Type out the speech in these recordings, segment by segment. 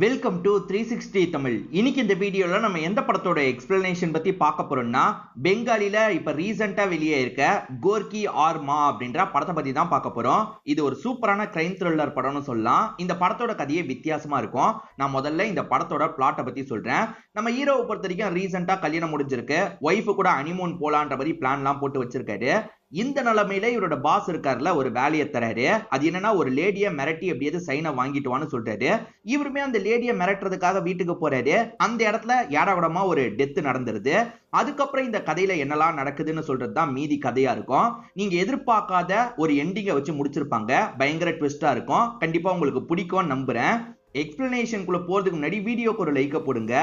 Welcome to 360 Tamil. இன்னைக்கு இந்த வீடியோல நம்ம எந்த படத்தோட எக்ஸ்பிளனேஷன் பத்தி பார்க்க போறோம்னா, பெங்காலில இப்ப ரீசெண்டா வெளியே இருக்க கோர்க்கி ஆர் மா அப்படின்ற படத்தை பத்தி தான் பார்க்க போறோம். இது ஒரு சூப்பரான கிரைம் த்ரில்லர் படம்னு சொல்லலாம். இந்த படத்தோட கதையே வித்தியாசமா இருக்கும். நான் முதல்ல இந்த படத்தோட பிளாட்டை பத்தி சொல்றேன். நம்ம ஹீரோவை பொறுத்த வரைக்கும் ரீசெண்டா கல்யாணம் முடிஞ்சிருக்கு. ஒய்ஃபு கூட ஹனிமூன் போலான்ற மாதிரி பிளான் எல்லாம் போட்டு வச்சிருக்காரு. இந்த நிலைமையில இவரோட பாஸ் இருக்காருல, ஒரு வேலையை தராரு. அது என்னன்னா, ஒரு லேடிய மிரட்டி எப்படியாவது சைனை வாங்கிட்டுவான்னு சொல்றாரு. இவருமே அந்த லேடிய மிரட்டுறதுக்காக வீட்டுக்கு போறாரு. அந்த இடத்துல ஏடாவிடமா ஒரு டெத் நடந்துருது. அதுக்கப்புறம் இந்த கதையில என்னெல்லாம் நடக்குதுன்னு சொல்றதுதான் மீதி கதையா இருக்கும். நீங்க எதிர்பார்க்காத ஒரு எண்டிங்கை வச்சு முடிச்சிருப்பாங்க. பயங்கர ட்விஸ்டா இருக்கும். கண்டிப்பா உங்களுக்கு பிடிக்கும்னு நம்புறேன். எக்ஸ்பிளனேஷனுக்குள்ள போறதுக்கு முன்னாடி வீடியோக்கு ஒரு லைக் போடுங்க.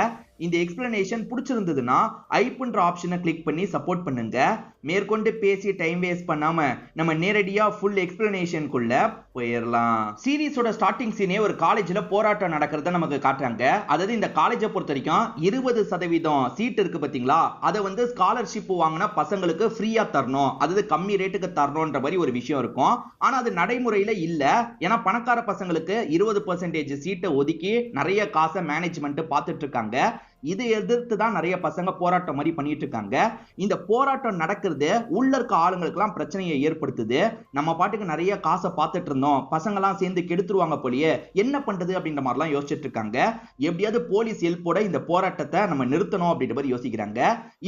இந்த எக்ஸ்பிளனேஷன் பிடிச்சிருந்ததுன்னா ஐப்ன்ற ஆப்ஷனை கிளிக் பண்ணி சப்போர்ட் பண்ணுங்க. மேற்கொண்டு பேசி டைம் வேஸ்ட் பண்ணாம நம்ம நேரடியா ஃபுல் எக்ஸ்பிளனேஷனுக்குள்ள போயிடலாம். சீரிஸோட ஸ்டார்டிங் சீனே ஒரு காலேஜ்ல போராட்டம் நடக்கிறத நமக்கு காட்டுறாங்க. அதாவது இந்த காலேஜை பொறுத்த வரைக்கும் 20% சீட் இருக்கு பாத்தீங்களா, அதை வந்து ஸ்காலர்ஷிப் வாங்கின பசங்களுக்கு ஃப்ரீயா தரணும், அதாவது கம்மி ரேட்டுக்கு தரணும்ன்ற மாதிரி ஒரு விஷயம் இருக்கும். ஆனா அது நடைமுறையில இல்ல. ஏன்னா பணக்கார பசங்களுக்கு 20% சீட்டை ஒதுக்கி நிறைய காசை மேனேஜ்மெண்ட் பார்த்துட்டு இருக்காங்க. இது எதிர்த்து தான் நிறைய பசங்க போராட்டம் மாதிரி பண்ணிட்டு இருக்காங்க. இந்த போராட்டம் நடக்கிறது உள்ள இருக்க ஆளுங்களுக்கு எல்லாம் பிரச்சனையை ஏற்படுத்துது. நம்ம பாட்டுக்கு நிறைய காசை பார்த்துட்டு இருந்தோம், பசங்க எல்லாம் சேர்ந்து கெடுத்துருவாங்க போலயே, என்ன பண்றது அப்படின்ற மாதிரி எல்லாம் யோசிச்சுட்டு இருக்காங்க. எப்படியாவது போலீஸ் ஹெல்ப்போட இந்த போராட்டத்தை நம்ம நிறுத்தணும் அப்படின்ற மாதிரி யோசிக்கிறாங்க.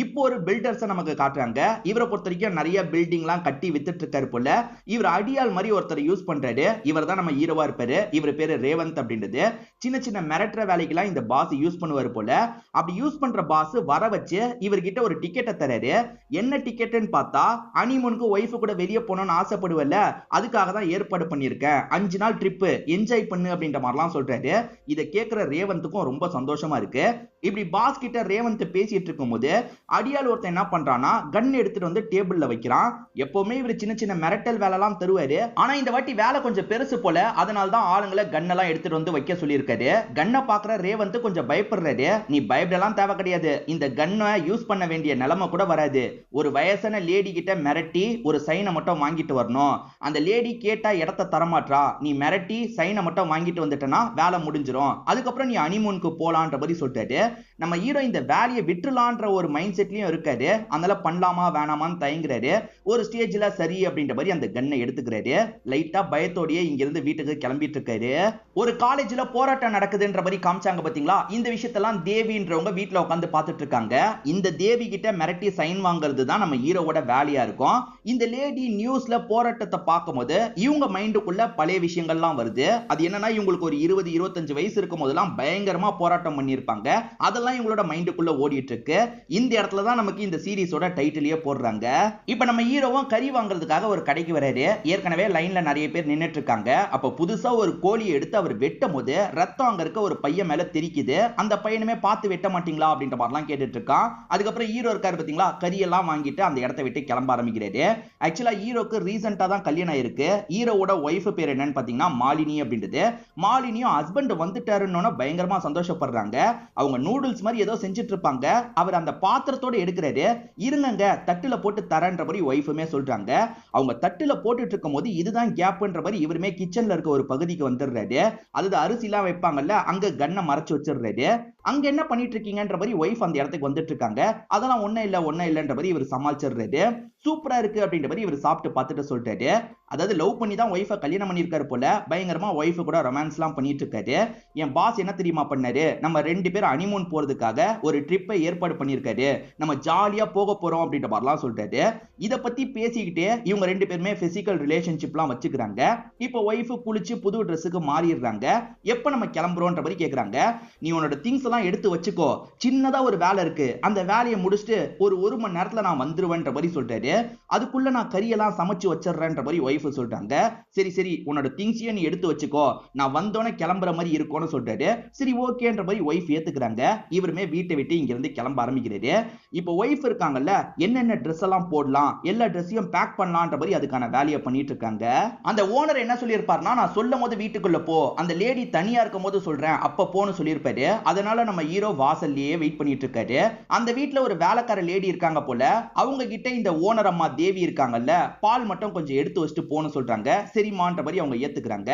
இப்போ ஒரு பில்டர்ஸை நமக்கு காட்டுறாங்க. இவரை பொறுத்த வரைக்கும் நிறைய பில்டிங் எல்லாம் கட்டி வித்துட்டு இருக்காரு போல. இவர் அடியால் மாதிரி ஒருத்தர் யூஸ் பண்றாரு. இவர் தான் நம்ம ஹீரோவா இருப்பாரு. இவர் பேரு ரேவந்த் அப்படின்றது. சின்ன சின்ன மிரட்டுற வேலைக்கெல்லாம் இந்த பாஸ் யூஸ் பண்ணுவாரு போல. அப்படி யூஸ் பண்ற பாஸ் வர வச்சு இவர்கிட்ட ஒரு டிக்கெட்டை தராரு. என்ன டிக்கெட்னு பார்த்தா, ஹனிமூனுக்கு ஒய்ஃப் கூட வெளியே போகணும்னு ஆசைப்படுவல்ல, அதுக்காக தான் ஏற்பாடு பண்ணியிருக்கேன், 5 நாள் ட்ரிப் என்ஜாய் பண்ணு அப்படின்ற மாதிரிலாம் சொல்றாரு. இதை கேட்கிற ரேவந்துக்கும் ரொம்ப சந்தோஷமா இருக்கு. இப்படி பாஸ் கிட்ட ரேவந்த் பேசிட்டு இருக்கும் போது அடியால் ஒருத்தன் என்ன பண்றானா, கன் எடுத்துட்டு வந்து டேபிள்ல வைக்கிறான். எப்பவுமே இவர் சின்ன சின்ன மிரட்டல் வேலை எல்லாம் தருவாரு. ஆனா இந்த வாட்டி வேலை கொஞ்சம் பெருசு போல. அதனால தான் ஆளுங்களை கன் எல்லாம் எடுத்துட்டு வந்து வைக்க சொல்லியிருக்காரு. கன்னை பாக்குற ரேவந்த் கொஞ்சம் பயப்படுறாரு. நீ பயப்படலாம் தேவை கிடையாது, இந்த கன்னை யூஸ் பண்ண வேண்டிய நிலைமை கூட வராது. ஒரு வயசான லேடி கிட்ட மிரட்டி ஒரு சைனை மட்டும் வாங்கிட்டு வரணும். அந்த லேடி கேட்டா இடத்த தரமாட்டா, நீ மிரட்டி சைனை மட்டும் வாங்கிட்டு வந்துட்டனா வேலை முடிஞ்சிரும். அதுக்கப்புறம் நீ ஹனிமூனுக்கு போலான்ற மாதிரி சொல்லிட்டாரு. நம்ம ஹீரோ இந்த வேலையை விட்டுலான்ற ஒரு மைண்ட் செட்லயும் இருக்காரு. அதனால பண்ணலாமா வேணாமான்னு தயங்குறாரு. ஒரு ஸ்டேஜ்ல சரி அப்படின்ற மாதிரி அந்த கன்னை எடுத்துக்கிறாரு. லைட்டா பயத்தோடயே இங்க இருந்து வீட்டுக்கு கிளம்பிட்டு இருக்காரு. ஒரு காலேஜ்ல போராட்டம் நடக்குதுன்ற மாதிரி காமிச்சாங்க பாத்தீங்களா. இந்த விஷயத்தெல்லாம் தேவின்றவங்க வீட்டுல உட்காந்து பார்த்துட்டு இருக்காங்க. இந்த தேவி கிட்ட மிரட்டி சைன் வாங்குறது தான் நம்ம ஹீரோவோட வேலையா இருக்கும். இந்த லேடி நியூஸ்ல போராட்டத்தை பார்க்கும்போது இவங்க மைண்டுக்குள்ள பழைய விஷயங்கள்லாம் வருது. அது என்னன்னா, இவங்களுக்கு ஒரு 20-25 வயசு இருக்கும் போதெல்லாம் பயங்கரமா போராட்டம் பண்ணியிருப்பாங்க. அதெல்லாம் இவங்களோட மைண்டுக்குள்ள ஓடிட்டு இருக்கு. இந்த இடத்துல தான் நமக்கு இந்த சீரிஸோட டைட்டிலே போடுறாங்க. இப்ப நம்ம ஹீரோவும் கறி வாங்குறதுக்காக ஒரு கடைக்கு வராரு. ஏற்கனவே லைன்ல நிறைய பேர் நின்னுட்டு இருக்காங்க. அப்ப புதுசா ஒரு கோழியை எடுத்து அவர் வெட்டும் போது ரத்தம் அங்க இருக்க ஒரு பையன் மேல தெரிக்குது. அந்த பையனுமே பார்த்து வெட்ட மாட்டீங்களா அப்படின்ற மாதிரிலாம் கேட்டுட்டு இருக்கான். அதுக்கப்புறம் ஹீரோ இருக்காரு பாத்தீங்களா, கறியெல்லாம் வாங்கிட்டு அந்த இடத்தை விட்டு கிளம்ப ஆரம்பிக்கிறாரு. ஆக்சுவலா ஹீரோக்கு ரீசெண்டா தான் கல்யாணம் ஆயிருக்கு. ஹீரோவோட ஒய்ஃப் பேர் என்னன்னு பாத்தீங்கன்னா மாலினி அப்படின்றது. மாலினியும் ஹஸ்பண்ட் வந்துட்டாருன்னு பயங்கரமா சந்தோஷப்படுறாங்க. அவங்க நூடுல்ஸ் மாதிரி ஏதோ செஞ்சுட்டு இருப்பாங்க. அவர் அந்த பாத்திரத்தோட எடுக்கிறாரு. இருங்க தட்டுல போட்டு தரன்ற மாதிரி ஒய்ஃபுமே சொல்றாங்க. அவங்க தட்டுல போட்டுட்டு இருக்கும் போது இதுதான் கேப்ன்ற மாதிரி இவருமே கிச்சன்ல இருக்க ஒரு பகுதிக்கு வந்துடுறாரு. அது அரிசி எல்லாம் வைப்பாங்கல்ல, அங்க கன்னை மறைச்சு வச்சிடுறாரு. அங்க என்ன பண்ணிட்டு இருக்கீங்கன்ற மாதிரி ஒய்ஃப் அந்த இடத்துக்கு வந்துட்டு இருக்காங்க. அதெல்லாம் ஒன்னும் இல்லன்ற மாதிரி இவர் சமாளிச்சிடுறாரு. சூப்பரா இருக்கு அப்படின்ற மாதிரி இவர் சாப்பிட்டு பார்த்துட்டு சொல்லிட்டாரு. அதாவது லவ் பண்ணி தான் ஒய்ஃபை கல்யாணம் பண்ணியிருக்காரு போல. பயங்கரமா ஒய்ஃப் கூட ரொமான்ஸ் எல்லாம் பண்ணிட்டு இருக்காரு. என் பாஸ் என்ன தெரியுமா பண்ணாரு, நம்ம 2 பேரும் ஹனிமூன் போறதுக்காக ஒரு ட்ரிப்பை ஏற்பாடு பண்ணியிருக்காரு, நம்ம ஜாலியா போக போறோம் அப்படின்ற மாதிரிலாம் சொல்லிட்டாரு. இதை பத்தி பேசிக்கிட்டே இவங்க 2 பேருமே பிசிக்கல் ரிலேஷன்ஷிப்லாம் வச்சுக்கிறாங்க. இப்போ ஒய்ஃப் குளிச்சு புது ட்ரெஸ்ஸுக்கு மாறிடுறாங்க. எப்ப நம்ம கிளம்புறோன்ற மாதிரி கேக்குறாங்க. நீ உன்னோட திங்ஸ் எல்லாம் எடுத்து வச்சுக்கோ, சின்னதா ஒரு வேலை இருக்கு, அந்த வேலையை முடிச்சுட்டு ஒரு மணி நேரத்துல நான் வந்துருவேன்ற மாதிரி சொல்லிட்டாரு. அதுக்குள்ள நான் கறியெல்லாம் சமைச்சு வச்சிடுறேன்ற மாதிரி ஒய்ஃப் சொல்றாங்க. சரி உன்னோட திங்ஸையும் நீ எடுத்து வச்சுக்கோ, நான் வந்தோன்னே கிளம்புற மாதிரி இருக்கும்னு சொல்றாரு. சரி ஓகேன்ற மாதிரி ஒய்ஃப் ஏத்துக்கிறாங்க. இவருமே வீட்டை விட்டு இங்க இருந்து கிளம்ப ஆரம்பிக்கிறாரு. இப்போ ஒய்ஃப் இருக்காங்கல்ல, என்னென்ன ட்ரெஸ் எல்லாம் போடலாம், எல்லா ட்ரெஸ்ஸையும் பேக் பண்ணலாம்ன்ற மாதிரி அதுக்கான வேலையை பண்ணிட்டு இருக்காங்க. அந்த ஓனர் என்ன சொல்லியிருப்பாருன்னா, நான் சொல்லும் போது வீட்டுக்குள்ள போ, அந்த லேடி தனியா இருக்கும் போது சொல்றேன் அப்ப போன்னு சொல்லியிருப்பாரு. அதனால நம்ம ஹீரோ வாசல்லையே வெயிட் பண்ணிட்டு இருக்காரு. அந்த வீட்டுல ஒரு வேலைக்கார லேடி இருக்காங்க போல. அவங்க கிட்ட இந்த ஓனர் ஓனர் அம்மா தேவி இருக்காங்கல்ல, பால் மட்டும் கொஞ்சம் எடுத்து வச்சுட்டு போன்னு சொல்றாங்க. சரிமான்ற மாதிரி அவங்க ஏத்துக்கிறாங்க.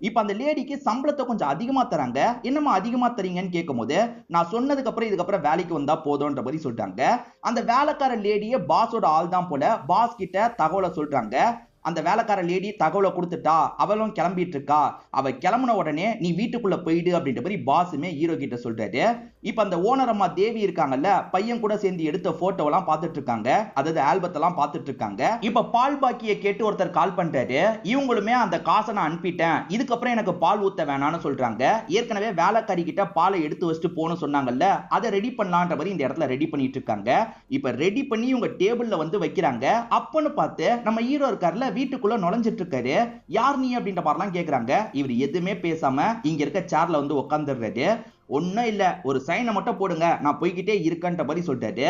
இப்ப அந்த லேடிக்கு சம்பளத்தை கொஞ்சம் அதிகமா தராங்க. என்னமா அதிகமா தரீங்கன்னு கேட்கும்போது, நான் சொன்னதுக்கு அப்புறம் இதுக்கப்புறம் வேலைக்கு வந்தா போதும்ன்ற மாதிரி சொல்றாங்க. அந்த வேலைக்கார லேடியே பாஸோட ஆள் தான் போல. பாஸ் கிட்ட தகவலை சொல்றாங்க. அந்த வேலைக்கார லேடி தகவலை கொடுத்துட்டா, அவளும் கிளம்பிட்டு இருக்கா. அவ கிளம்புன உடனே நீ வீட்டுக்குள்ள போயிடு அப்படின்ற மாதிரி பாஸுமே ஹீரோ கிட்ட சொல்றாரு. இப்ப அந்த ஓனர் அம்மா தேவி இருக்காங்கல்ல, பையன் கூட சேர்ந்து எடுத்த போட்டோ எல்லாம் பார்த்துட்டு இருக்காங்க. அதாவது ஆல்பத்தை எல்லாம் பார்த்துட்டு இருக்காங்க. இப்ப பால் பாக்கிய கேட்டு ஒருத்தர் கால் பண்றாரு. இவங்களுமே அந்த காசை நான் அனுப்பிட்டேன், இதுக்கப்புறம் எனக்கு பால் ஊத்த வேணாம்னு சொல்றாங்க. ஏற்கனவே வேலைக்காரி கிட்ட பாலை எடுத்து வச்சுட்டு போன்னு சொன்னாங்கல்ல, அதை ரெடி பண்ணலான்ற மாதிரி இந்த இடத்துல ரெடி பண்ணிட்டு இருக்காங்க. இப்ப ரெடி பண்ணி இவங்க டேபிள்ல வந்து வைக்கிறாங்க. அப்பன்னு பார்த்து நம்ம ஹீரோ இருக்காருல, வீட்டுக்குள்ள நுழைஞ்சிட்டு இருக்காரு. யார் நீ அப்படின்ற மாதிரிலாம் கேக்குறாங்க. இவர் எதுவுமே பேசாம இங்க இருக்க சேர்ல வந்து உட்கார்ந்துடுறாரு. ஒன்னும் இல்ல, ஒரு சைனை மட்டும் போடுங்க, நான் போய்கிட்டே இருக்கேன்ற மாதிரி சொல்லிட்டாரு.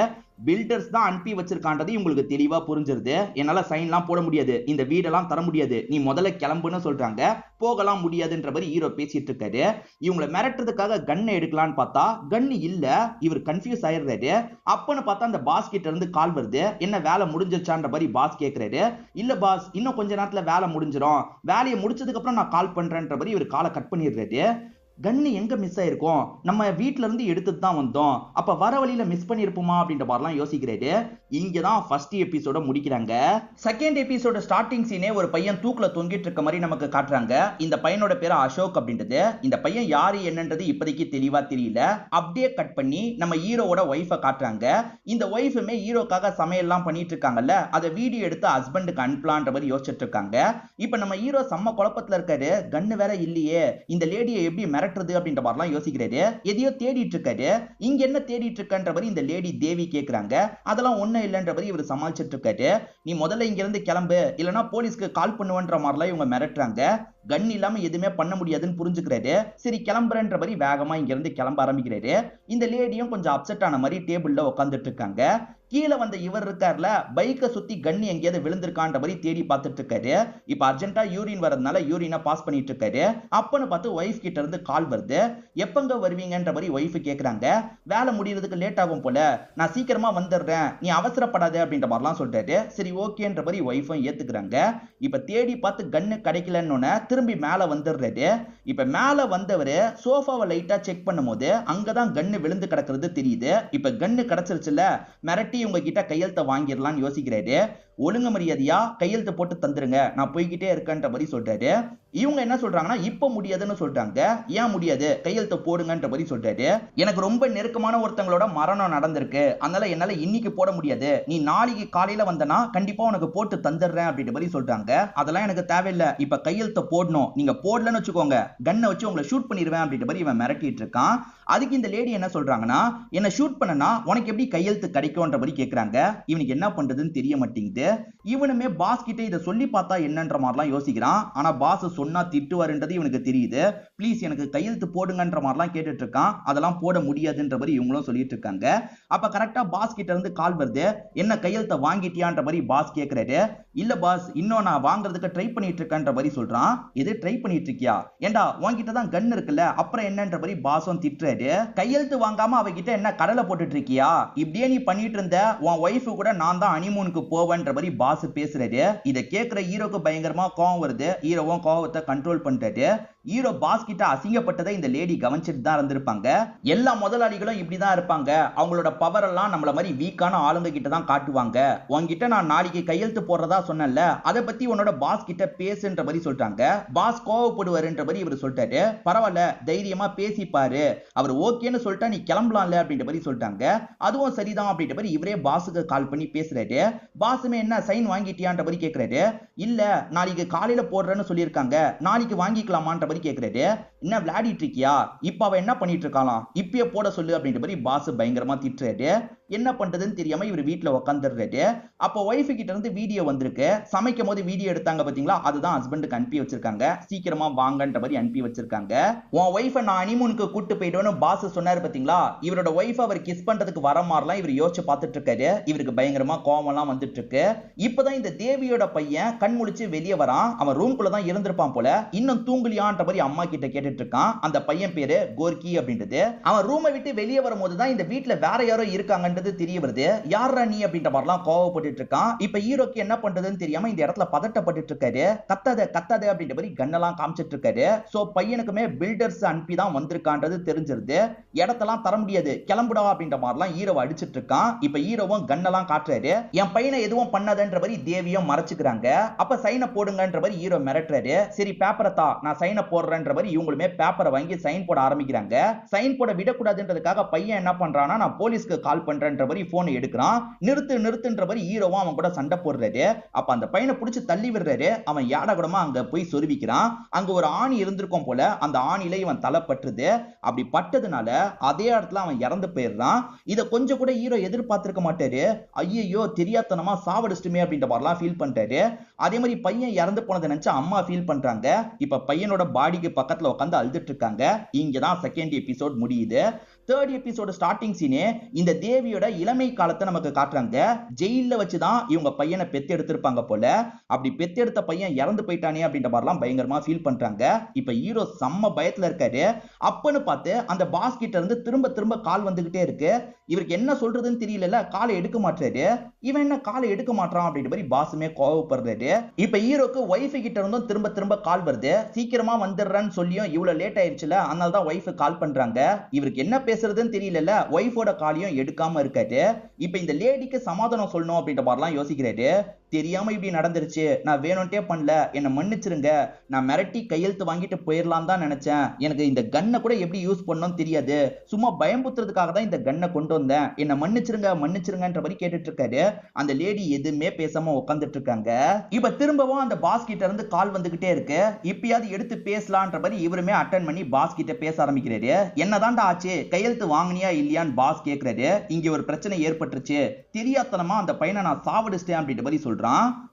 பில்டர்ஸ் தான் அனுப்பி வச்சிருக்கான்றது உங்களுக்கு தெளிவா புரிஞ்சிருது. என்னால சைன்லாம் போட முடியாது, இந்த வீடெல்லாம் தர முடியாது, நீ முதல்ல கிளம்புன்னு சொல்றாங்க. போகலாம் முடியாதுன்ற மாதிரி ஹீரோ பேசிட்டு இருக்காரு. இவங்களை மிரட்டுறதுக்காக கன்னை எடுக்கலான்னு பார்த்தா கன்னு இல்ல. இவர் கன்ஃபியூஸ் ஆயிடுறாரு. அப்பன்னு பார்த்தா அந்த பாஸ் கிட்ட இருந்து கால் வருது. என்ன வேலை முடிஞ்சிருச்சான்ற மாதிரி பாஸ் கேட்கிறாரு. இல்ல பாஸ், இன்னும் கொஞ்ச நேரத்துல வேலை முடிஞ்சிடும், வேலையை முடிச்சதுக்கு அப்புறம் நான் கால் பண்றேன்ற மாதிரி இவர் காலை கட் பண்ணிடுறாரு. கன்னு எங்க மிஸ் ஆயிருக்கும், நம்ம வீட்ல இருந்து எடுத்துட்டு தான் வந்தோம், அப்ப வர வழியில மிஸ் பண்ணிருப்போமா அப்படின்ற மாதிரிலாம் யோசிக்கிறாரு. இங்கதான் ஃபர்ஸ்ட் எபிசோட முடிக்கிறாங்க. செகண்ட் எபிசோட ஸ்டார்டிங் சீனே ஒரு பையன் தூக்குல தொங்கிட்டு இருக்க மாதிரி நமக்கு காட்டுறாங்க. இந்த பையனோட பேரு அசோக் அப்படின்றது. இந்த பையன் யாரு என்னன்றது இப்போதைக்கு தெளிவா தெரியல. அப்படியே கட் பண்ணி நம்ம ஹீரோவோட ஒய்ஃபை காட்டுறாங்க. இந்த ஒய்ஃபுமே ஹீரோக்காக சமையல்லாம் பண்ணிட்டு இருக்காங்கல்ல, அதை வீடியோ எடுத்து ஹஸ்பண்டுக்கு அனுப்பலான்ற மாதிரி யோசிச்சுட்டு இருக்காங்க. இப்ப நம்ம ஹீரோ செம்ம குழப்பத்துல இருக்காரு. கன்னு வேற இல்லையே, இந்த லேடியை எப்படி மிரட்டுறது அப்படின்ற மாதிரிலாம் யோசிக்கிறாரு. எதையோ தேடிட்டு இருக்காரு. இங்க என்ன தேடிட்டு இருக்கன்ற மாதிரி இந்த லேடி தேவி கேக்குறாங்க. அதெல்லாம் ஒண்ணும் இல்லைன்ற மாதிரி இவர் சமாளிச்சிட்டு இருக்காரு. நீ முதல்ல இங்க இருந்து கிளம்பு, இல்லனா போலீஸ்க்கு கால் பண்ணுவன்ற மாதிரிலாம் இவங்க மிரட்டுறாங்க. கன் இல்லாம எதுவுமே பண்ண முடியாதுன்னு புரிஞ்சுக்கிறாரு. சரி கிளம்புறன்ற மாதிரி வேகமா இங்க இருந்து கிளம்ப ஆரம்பிக்கிறாரு. இந்த லேடியும் கொஞ்சம் அப்செட் ஆன மாதிரி டேபிள்ல உட்காந்துட்டு இருக்காங்க. கீழே வந்த இவர் இருக்கார்ல, பைக்கை சுத்தி கன்னு எங்கேயாவது விழுந்திருக்கான்ற மாதிரி தேடி பார்த்துட்டு இருக்காரு. இப்ப அர்ஜென்ட்டா யூரின் வரதுனால யூரினை பாஸ் பண்ணிட்டு இருக்காரு. அப்பன்னு பார்த்து ஒய்ஃப் கிட்ட இருந்து கால் வருது. எப்பங்க வருவீங்கன்ற மாதிரி ஒய்ஃப் கேக்குறாங்க. வேலை முடியறதுக்கு லேட் ஆகும் போல, நான் சீக்கிரமா வந்துடுறேன், நீ அவசரப்படாத அப்படின்ற மாதிரிலாம் சொல்றாரு. சரி ஓகேன்ற மாதிரி ஒய்ஃபும் ஏத்துக்கிறாங்க. இப்ப தேடி பார்த்து கன்னு கிடைக்கலன்னு திரும்பி மேல வந்துடுறாரு. இப்ப மேல வந்தவரு சோஃபாவை லைட்டா செக் பண்ணும்போது அங்கதான் கன்னு விழுந்து கிடக்கிறது தெரியுது. இப்ப கன்னு கிடைச்சிருச்சுல, மிரட்டி இவங்க கிட்ட கையெழுத்த வாங்கிடலாம்னு யோசிக்கிறாரு. ஒழுங்கு மரியாதையா கையெழுத்து போட்டு தந்துருங்க, நான் போய்கிட்டே இருக்கேன்ற மாதிரி சொல்றாரு. இவங்க என்ன சொல்றாங்கன்னா இப்ப முடியாதுன்னு சொல்றாங்க. ஏன் முடியாது, கையெழுத்து போடுங்கன்ற மாதிரி சொல்றாரு. எனக்கு ரொம்ப நெருக்கமான ஒருத்தங்களோட மரணம் நடந்திருக்கு, அதனால என்னால இன்னைக்கு போட முடியாது, நீ நாளைக்கு காலையில வந்தனா கண்டிப்பா உனக்கு போட்டு தந்துடுறேன் அப்படின்ற மாதிரி சொல்றாங்க. அதெல்லாம் எனக்கு தேவையில்லை, இப்ப கையெழுத்த போடணும், நீங்க போடலன்னு வச்சுக்கோங்க கன்னை வச்சு உங்களை ஷூட் பண்ணிடுவேன் அப்படின்ற மாதிரி இவன் மிரட்டிட்டு இருக்கான். அதுக்கு இந்த லேடி என்ன சொல்றாங்கன்னா, என்ன ஷூட் பண்ணனா உனக்கு எப்படி கையெழுத்து கிடைக்கும்ன்ற மாதிரி கேக்குறாங்க. இவனுக்கு என்ன பண்றதுன்னு தெரிய மாட்டேங்குது. இவனுமே பாஸ் கிட்ட இதை சொல்லி பார்த்தா என்னன்ற மாதிரிலாம் யோசிக்கிறான். ஆனா பாஸ் சொன்னா திட்டுவாருன்றது இவனுக்கு தெரியுது. ப்ளீஸ் எனக்கு கையெழுத்து போடுங்கன்ற மாதிரிலாம் கேட்டுட்டு இருக்கான். அதெல்லாம் போட முடியாதுன்ற மாதிரி இவங்களும் சொல்லிட்டு இருக்காங்க. அப்ப கரெக்டா பாஸ் கிட்ட இருந்து கால் வருது. என்ன கையெழுத்தை வாங்கிட்டியான்ற மாதிரி பாஸ் கேக்குறாரு. இல்ல பாஸ், இன்னும் நான் வாங்குறதுக்கு ட்ரை பண்ணிட்டு இருக்கேன்ற மாதிரி சொல்றான். இது ட்ரை பண்ணிட்டு இருக்கியா, ஏண்டா உன்கிட்ட தான் கன் இருக்குல்ல, அப்புறம் என்னன்ற மாதிரி பாஸும் திட்டுறாரு. கையெழுத்து வாங்காம அவகிட்ட என்ன கடலை போட்டுட்டு இருக்கியா, இப்படியே நீ பண்ணிட்டு இருந்த உன் ஒய்ஃபு கூட நான் தான் ஹனிமூனுக்கு போவேன்ற மாதிரி பாஸ் பேசுறாரு. இதை கேட்கிற ஹீரோக்கு பயங்கரமா கோவம் வருது. ஹீரோவும் கோவத்தை கண்ட்ரோல் பண்றாரு. ஹீரோ பாஸ் கிட்ட அசிங்கப்பட்டதை இந்த லேடி கவனிச்சிட்டு தான் இருந்திருப்பாங்க. எல்லா முதலாளிகளும் இப்படிதான் இருப்பாங்க. அவங்களோட பவர் எல்லாம் நம்மள மாதிரி வீக்கான ஆளுங்க கிட்ட தான் காட்டுவாங்க. உன்கிட்ட நான் நாளைக்கு கையெழுத்து போடுறதா சொன்னேன்ல, அதை பத்தி உன்னோட பாஸ் கிட்ட பேசுன்ற மாதிரி சொல்றாங்க. பாஸ் கோவப்படுவாருன்ற மாதிரி இவர் சொல்லிட்டாரு. பரவாயில்ல, தைரியமா பேசிப்பாரு, அவர் ஓகேன்னு சொல்லிட்டா நீ கிளம்பலாம்ல அப்படின்ற மாதிரி சொல்லிட்டாங்க. அதுவும் சரிதான் அப்படின்ற மாதிரி இவரே பாஸுக்கு கால் பண்ணி பேசுறாரு. பாஸுமே என்ன சைன் வாங்கிட்டியான்ற மாதிரி கேட்கிறாரு. இல்ல, நாளைக்கு காலையில போடுறேன்னு சொல்லியிருக்காங்க, நாளைக்கு வாங்கிக்கலாமான்ற மாதிரி கேக்குறாரு. என்ன விளையாடிட்டு இருக்கியா, இப்ப அவ என்ன பண்ணிட்டு இருக்காளாம், இப்பயே போட சொல்லு அப்படின்ற மாதிரி பாஸ் பயங்கரமா திட்டுறாரு. என்ன பண்றதுன்னு தெரியாம இவர் வீட்டுல உட்காந்துடுறாரு. அப்போ ஒய்ஃபு கிட்ட இருந்து வீடியோ வந்திருக்கு. சமைக்கும் போது வீடியோ எடுத்தாங்க பாத்தீங்களா, அதுதான் ஹஸ்பண்டுக்கு அனுப்பி வச்சிருக்காங்க. சீக்கிரமா வாங்கன்ற மாதிரி அனுப்பி வச்சிருக்காங்க. உன் ஒய்ஃபை நான் ஹனிமூனுக்கு கூட்டு போயிடுவேன்னு பாஸ் சொன்னாரு பாத்தீங்களா, இவரோட ஒய்ஃப் அவர் கிஸ் பண்றதுக்கு வர மாதிரிலாம் இவர் யோசிச்சு பார்த்துட்டு இருக்காரு. இவருக்கு பயங்கரமா கோவம் எல்லாம் வந்துட்டு இருக்கு. இப்பதான் இந்த தேவியோட பையன் கண் முழிச்சு வெளியே வரான். அவன் ரூம்குள்ள தான் இருந்திருப்பான் போல. இன்னும் தூங்கலியான்ற மாதிரி அம்மா கிட்ட கேட்டுட்டு இருக்கான். அந்த பையன் பேரு கோர்கி அப்படின்றது. அவன் ரூமை விட்டு வெளியே வரும்போது தான் இந்த வீட்டுல வேற யாரோ இருக்காங்கன்னு இருக்கான்றது தெரிய வருது. யாரா நீ அப்படின்ற மாதிரிலாம் கோவப்பட்டு இருக்கான். இப்ப ஹீரோக்கு என்ன பண்றதுன்னு தெரியாம இந்த இடத்துல பதட்டப்பட்டு இருக்காரு. கத்தாத அப்படின்ற மாதிரி கண்ணெல்லாம் காமிச்சிட்டு இருக்காரு. சோ பையனுக்குமே பில்டர்ஸ் அனுப்பி தான் வந்திருக்கான்றது தெரிஞ்சிருது. இடத்தெல்லாம் தர முடியாது, கிளம்புடா அப்படின்ற மாதிரிலாம் ஹீரோவை அடிச்சிட்டு இருக்கான். இப்ப ஹீரோவும் கண்ணெல்லாம் காட்டுறாரு. என் பையனை எதுவும் பண்ணாதன்ற மாதிரி தேவியும் மறைச்சுக்கிறாங்க. அப்ப சைனை போடுங்கன்ற மாதிரி ஹீரோ மிரட்டுறாரு. சரி பேப்பரை தா, நான் சைனை போடுறேன்ற மாதிரி இவங்களுமே பேப்பரை வாங்கி சைன் போட ஆரம்பிக்கிறாங்க. சைன் போட விடக்கூடாதுன்றதுக்காக பையன் என்ன பண்றானா, நான் போலீஸ்க்கு கால் பண்றேன்ற மாதிரி போன் எடுக்கிறான். நிறுத்துன்ற மாதிரி ஹீரோவும் அவன் கூட சண்டை போடுறாரு. அப்ப அந்த பையனை பிடிச்சு தள்ளி விடுறாரு. அவன் யாடகுடமா அங்க போய் சொருவிக்கிறான். அங்க ஒரு ஆணி இருந்திருக்கும் போல, அந்த ஆணில இவன் தலை பட்டுது. அப்படி பட்டதுனால அதே இடத்துல அவன் இறந்து போயிடுறான். இத கொஞ்சம் கூட ஹீரோ எதிர்பார்த்திருக்க மாட்டாரு. ஐயோ தெரியாதனமா சாவடிச்சிட்டுமே அப்படின்ற மாதிரிலாம் ஃபீல் பண்றாரு. அதே மாதிரி பையன் இறந்து போனதை நினைச்சு அம்மா ஃபீல் பண்றாங்க. இப்ப பையனோட பாடிக்கு பக்கத்துல உட்காந்து அழுதுட்டு இருக்காங்க. இங்கதான் செகண்ட் எபிசோட் முடியுது. தேர்ட் எபிசோட் ஸ்டார்டிங் சீனே இந்த தேவியோட இளமை காலத்தை நமக்கு காட்டுறாங்க. ஜெயில வச்சுதான் இவங்க பையனை பெத்து எடுத்திருப்பாங்க போல. அப்படி பெத்து எடுத்த பையன் இறந்து போயிட்டானே அப்படின்ற மாதிரிலாம் பயங்கரமா ஃபீல் பண்றாங்க. இப்ப ஹீரோ செம்ம பயத்துல இருக்காரு. அப்பன்னு பார்த்து அந்த பாஸ் கிட்ட இருந்து திரும்ப கால் வந்துகிட்டே இருக்கு. இவருக்கு என்ன சொல்றதுன்னு தெரியல, காலை எடுக்க மாட்டாரு. இவன் என்ன காலை எடுக்க மாட்டான் அப்படின்ற மாதிரி பாஸுமே கோவப்படுறாரு. இப்ப ஹீரோக்கு ஒய்ஃப் கிட்ட இருந்தும் திரும்ப கால் வருது. சீக்கிரமா வந்துடுறேன்னு சொல்லியும் இவ்வளவு லேட் ஆயிடுச்சுல, அதனால தான் ஒய்ஃப் கால் பண்றாங்க. இவருக்கு என்ன பேசுறதுன்னு தெரியல, ஒய்ஃபோட காலையும் எடுக்காம இருக்காரு. இப்ப இந்த லேடிக்கு சமாதானம் சொல்லணும் அப்படின்ற மாதிரிலாம் யோசிக்கிறாரு. தெரியாம இப்படி நடந்துருச்சு, நான் வேணும்ட்டே பண்ணல, என்ன மன்னிச்சிருங்க, நான் மிரட்டி கையெழுத்து வாங்கிட்டு போயிடலாம் தான் நினைச்சேன், எனக்கு இந்த கன்னை கூட எப்படி யூஸ் பண்ணணும்னு தெரியாது, சும்மா பயம்புத்துறதுக்காக தான் இந்த கன்னை கொண்டு வந்தேன், என்ன மன்னிச்சிருங்கன்ற மாதிரி கேட்டுட்டு இருக்காரு. அந்த லேடி எதுவுமே பேசாம உட்காந்துட்டு இருக்காங்க. இப்ப திரும்பவும் அந்த பாஸ் கிட்ட இருந்து கால் வந்துகிட்டே இருக்கு. இப்பயாவது எடுத்து பேசலான்ற மாதிரி இவருமே அட்டன் பண்ணி பாஸ் கிட்ட பேச ஆரம்பிக்கிறாரு. என்னதான்டா ஆச்சு, கையெழுத்து வாங்கினியா இல்லையான்னு பாஸ் கேக்குறாரு. இங்க ஒரு பிரச்சனை ஏற்பட்டுருச்சு, தெரியாதனமா அந்த பையனை நான் சாவடிச்சிட்டேன் அப்படின்ற மாதிரி சொல்றான்.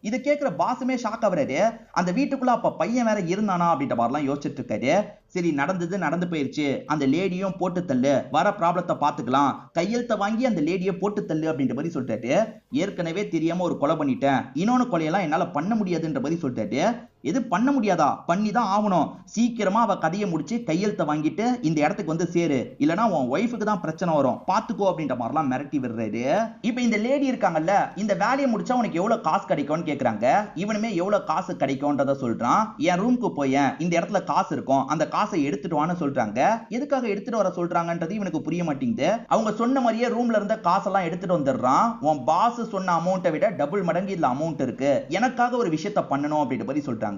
இத கேக்குற பாஸுமே ஷாக் ஆவறாரு. அந்த வீட்டுக்குள்ள அப்ப பையன் வேற இருந்தானா அப்படின்ற மாதிரிலாம் யோசிச்சுட்டு இருக்காரு. சரி நடந்து போயிருச்சு, அந்த லேடியும் போட்டு தள்ளு, வர ப்ராப்ளத்தை பாத்துக்கலாம், கையெழுத்த வாங்கி அந்த லேடியை போட்டு தள்ளு அப்படின்ற மாதிரி சொல்லிட்டாரு. ஏற்கனவே தெரியாம ஒரு கொலை பண்ணிட்டேன், இன்னொன்னு கொலையெல்லாம் என்னால பண்ண முடியாதுன்ற மாதிரி சொல்லிட்டாரு. எது பண்ண முடியாதா, பண்ணிதான் ஆகணும், சீக்கிரமா அவ கதையை முடிச்சு கையெழுத்த வாங்கிட்டு இந்த இடத்துக்கு வந்து சேரு, இல்லனா உன் ஒய்ஃபுக்கு தான் பிரச்சனை வரும், பாத்துக்கோ அப்படின்ற மாதிரிலாம் மிரட்டி விடுறாரு. இப்ப இந்த லேடி இருக்காங்கல்ல, இந்த வேலையை முடிச்சா உனக்கு எவ்வளவு காசு கிடைக்கும்னு கேக்குறாங்க. இவனுமே எவ்வளவு காசு கிடைக்கும்ன்றத சொல்றான். என் ரூமுக்கு போயேன், இந்த இடத்துல காசு இருக்கும், அந்த காசை எடுத்துட்டு வான்னு சொல்றாங்க. எதுக்காக எடுத்துட்டு வர சொல்றாங்கன்றது இவனுக்கு புரிய மாட்டேங்குது. அவங்க சொன்ன மாதிரியே ரூம்ல இருந்த காசெல்லாம் எடுத்துட்டு வந்துடுறான். உன் பாஸ் சொன்ன அமௌண்ட்டை விட டபுள் மடங்கு இதுல அமௌண்ட் இருக்கு, எனக்காக ஒரு விஷயத்த பண்ணணும் அப்படின்ற மாதிரி சொல்றாங்க.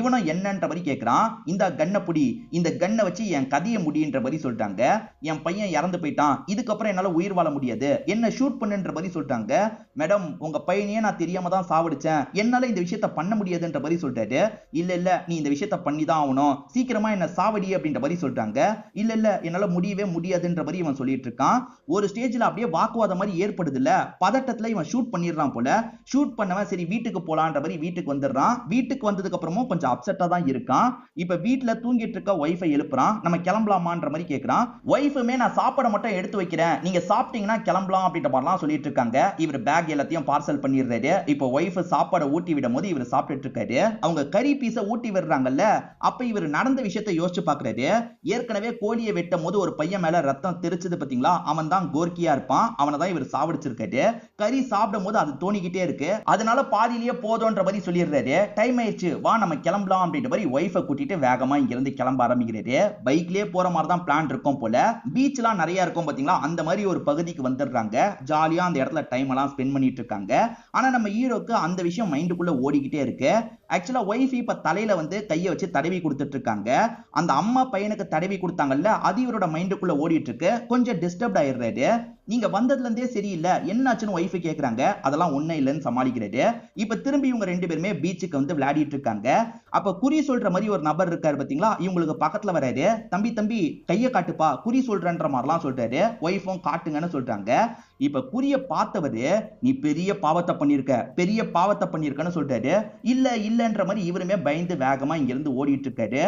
இவனும் என்னன்ற மாதிரி கேக்குறான். இந்த கன்னை புடி, இந்த கன்னை வச்சு என் கதையை முடின்ற மாதிரி சொல்றாங்க. என் பையன் இறந்து போயிட்டான், இதுக்கப்புறம் என்னால உயிர் வாழ முடியாது, என்ன ஷூட் பண்ணுன்ற மாதிரி சொல்றாங்க. மேடம் உங்க பையனையே நான் தெரியாம தான் சாவடிச்சேன், என்னால இந்த விஷயத்த பண்ண முடியாதுன்ற மாதிரி சொல்றாரு. இல்ல நீ இந்த விஷயத்த பண்ணி தான் ஆகணும், சீக்கிரமா என்ன சாவடி அப்படின்ற மாதிரி சொல்றாங்க. இல்ல என்னால முடியவே முடியாதுன்ற மாதிரி இவன் சொல்லிட்டு இருக்கான். ஒரு ஸ்டேஜ்ல அப்படியே வாக்குவாதம் மாதிரி ஏற்படுது இல்ல, பதட்டத்துல இவன் ஷூட் பண்ணிடுறான் போல. ஷூட் பண்ணவன் சரி வீட்டுக்கு போலான்ற மாதிரி வீட்டுக்கு வந்துடுறான். வீட்டுக்கு வந்ததுக்கு அப்புறமும் கொஞ்சம் அப்செட்டா தான் இருக்கான். இப்ப வீட்டுல தூங்கிட்டு இருக்க ஒய்ஃபை எழுப்புறான். நம்ம கிளம்பலாமான்ற மாதிரி கேக்குறான். ஒய்ஃபுமே நான் சாப்பாடு மட்டும் எடுத்து வைக்கிறேன், நீங்க சாப்பிட்டீங்கன்னா கிளம்பலாம் அப்படின்ற மாதிரிலாம் சொல்லிட்டு இருக்காங்க. இவர் பேக் எல்லாத்தையும் பார்சல் பண்ணிடுறாரு. இப்போ ஒய்ஃப் சாப்பாடை ஊட்டி விடும் போது இவர் சாப்பிட்டுட்டு இருக்காரு. அவங்க கறி பீஸை ஊட்டி விடுறாங்கல்ல, அப்ப இவர் நடந்த விஷயத்தை யோசிச்சு பாக்குறாரு. ஏற்கனவே கோழியை வெட்டும் போது ஒரு பையன் மேல ரத்தம் தெரிச்சது பாத்தீங்களா, அவன் தான் கோர்க்கியா இருப்பான், அவனை தான் இவர் சாவடிச்சிருக்காரு. கறி சாப்பிடும் போது அது தோணிக்கிட்டே இருக்கு, அதனால பாதியிலேயே போதும்ன்ற மாதிரி சொல்லிடுறாரு. டைம் ஆயிடுச்சு வா நம்ம கிளம்பலாம் அப்படின்ற மாதிரி ஒய்ஃபை கூட்டிட்டு வேகமா இங்க இருந்து கிளம்ப ஆரம்பிக்கிறாரு. பைக்லயே போற மாதிரி தான் பிளான் இருக்கும் போல. பீச்லாம் நிறைய இருக்கும் பாத்தீங்களா, அந்த மாதிரி ஒரு பகுதிக்கு வந்துடுறாங்க. ஜாலியா அந்த இடத்துல டைம் எல்லாம் ஸ்பெண்ட் பண்ணிட்டு இருக்காங்க. ஆனா நம்ம ஹீரோக்கு அந்த விஷயம் மைண்டுக்குள்ள ஓடிக்கிட்டே இருக்கு. ஆக்சுவலா ஒய்ஃப் இப்ப தலையில வந்து கையை வச்சு தடவி கொடுத்துட்டு இருக்காங்க. அந்த அம்மா பையனுக்கு தடவி கொடுத்தாங்கல்ல, அது இவரோட மைண்டுக்குள்ள ஓடிட்டு இருக்கு. கொஞ்சம் டிஸ்டர்ப் ஆயிடுறாரு. நீங்க வந்ததுல இருந்தே சரியில்லை, என்னாச்சுன்னு ஒய்ஃப் கேக்குறாங்க. அதெல்லாம் ஒண்ணே இல்லைன்னு சமாளிக்கிறாரு. இப்ப திரும்பி இவங்க ரெண்டு பேருமே பீச்சுக்கு வந்து விளையாடிட்டு இருக்காங்க. அப்ப குறி சொல்ற மாதிரி ஒரு நபர் இருக்காரு பாத்தீங்களா, இவங்களுக்கு பக்கத்துல வராரு. தம்பி கைய காட்டுப்பா, குறி சொல்றன்ற மாதிரிலாம் சொல்றாரு. ஒய்ஃபும் காட்டுங்கன்னு சொல்றாங்க. இப்ப குறிய பார்த்தவரு நீ பெரிய பாவத்தை பண்ணிருக்கன்னு சொல்றாரு. இல்லன்ற மாதிரி இவருமே பயந்து வேகமா இங்க இருந்து ஓடிட்டு இருக்காரு.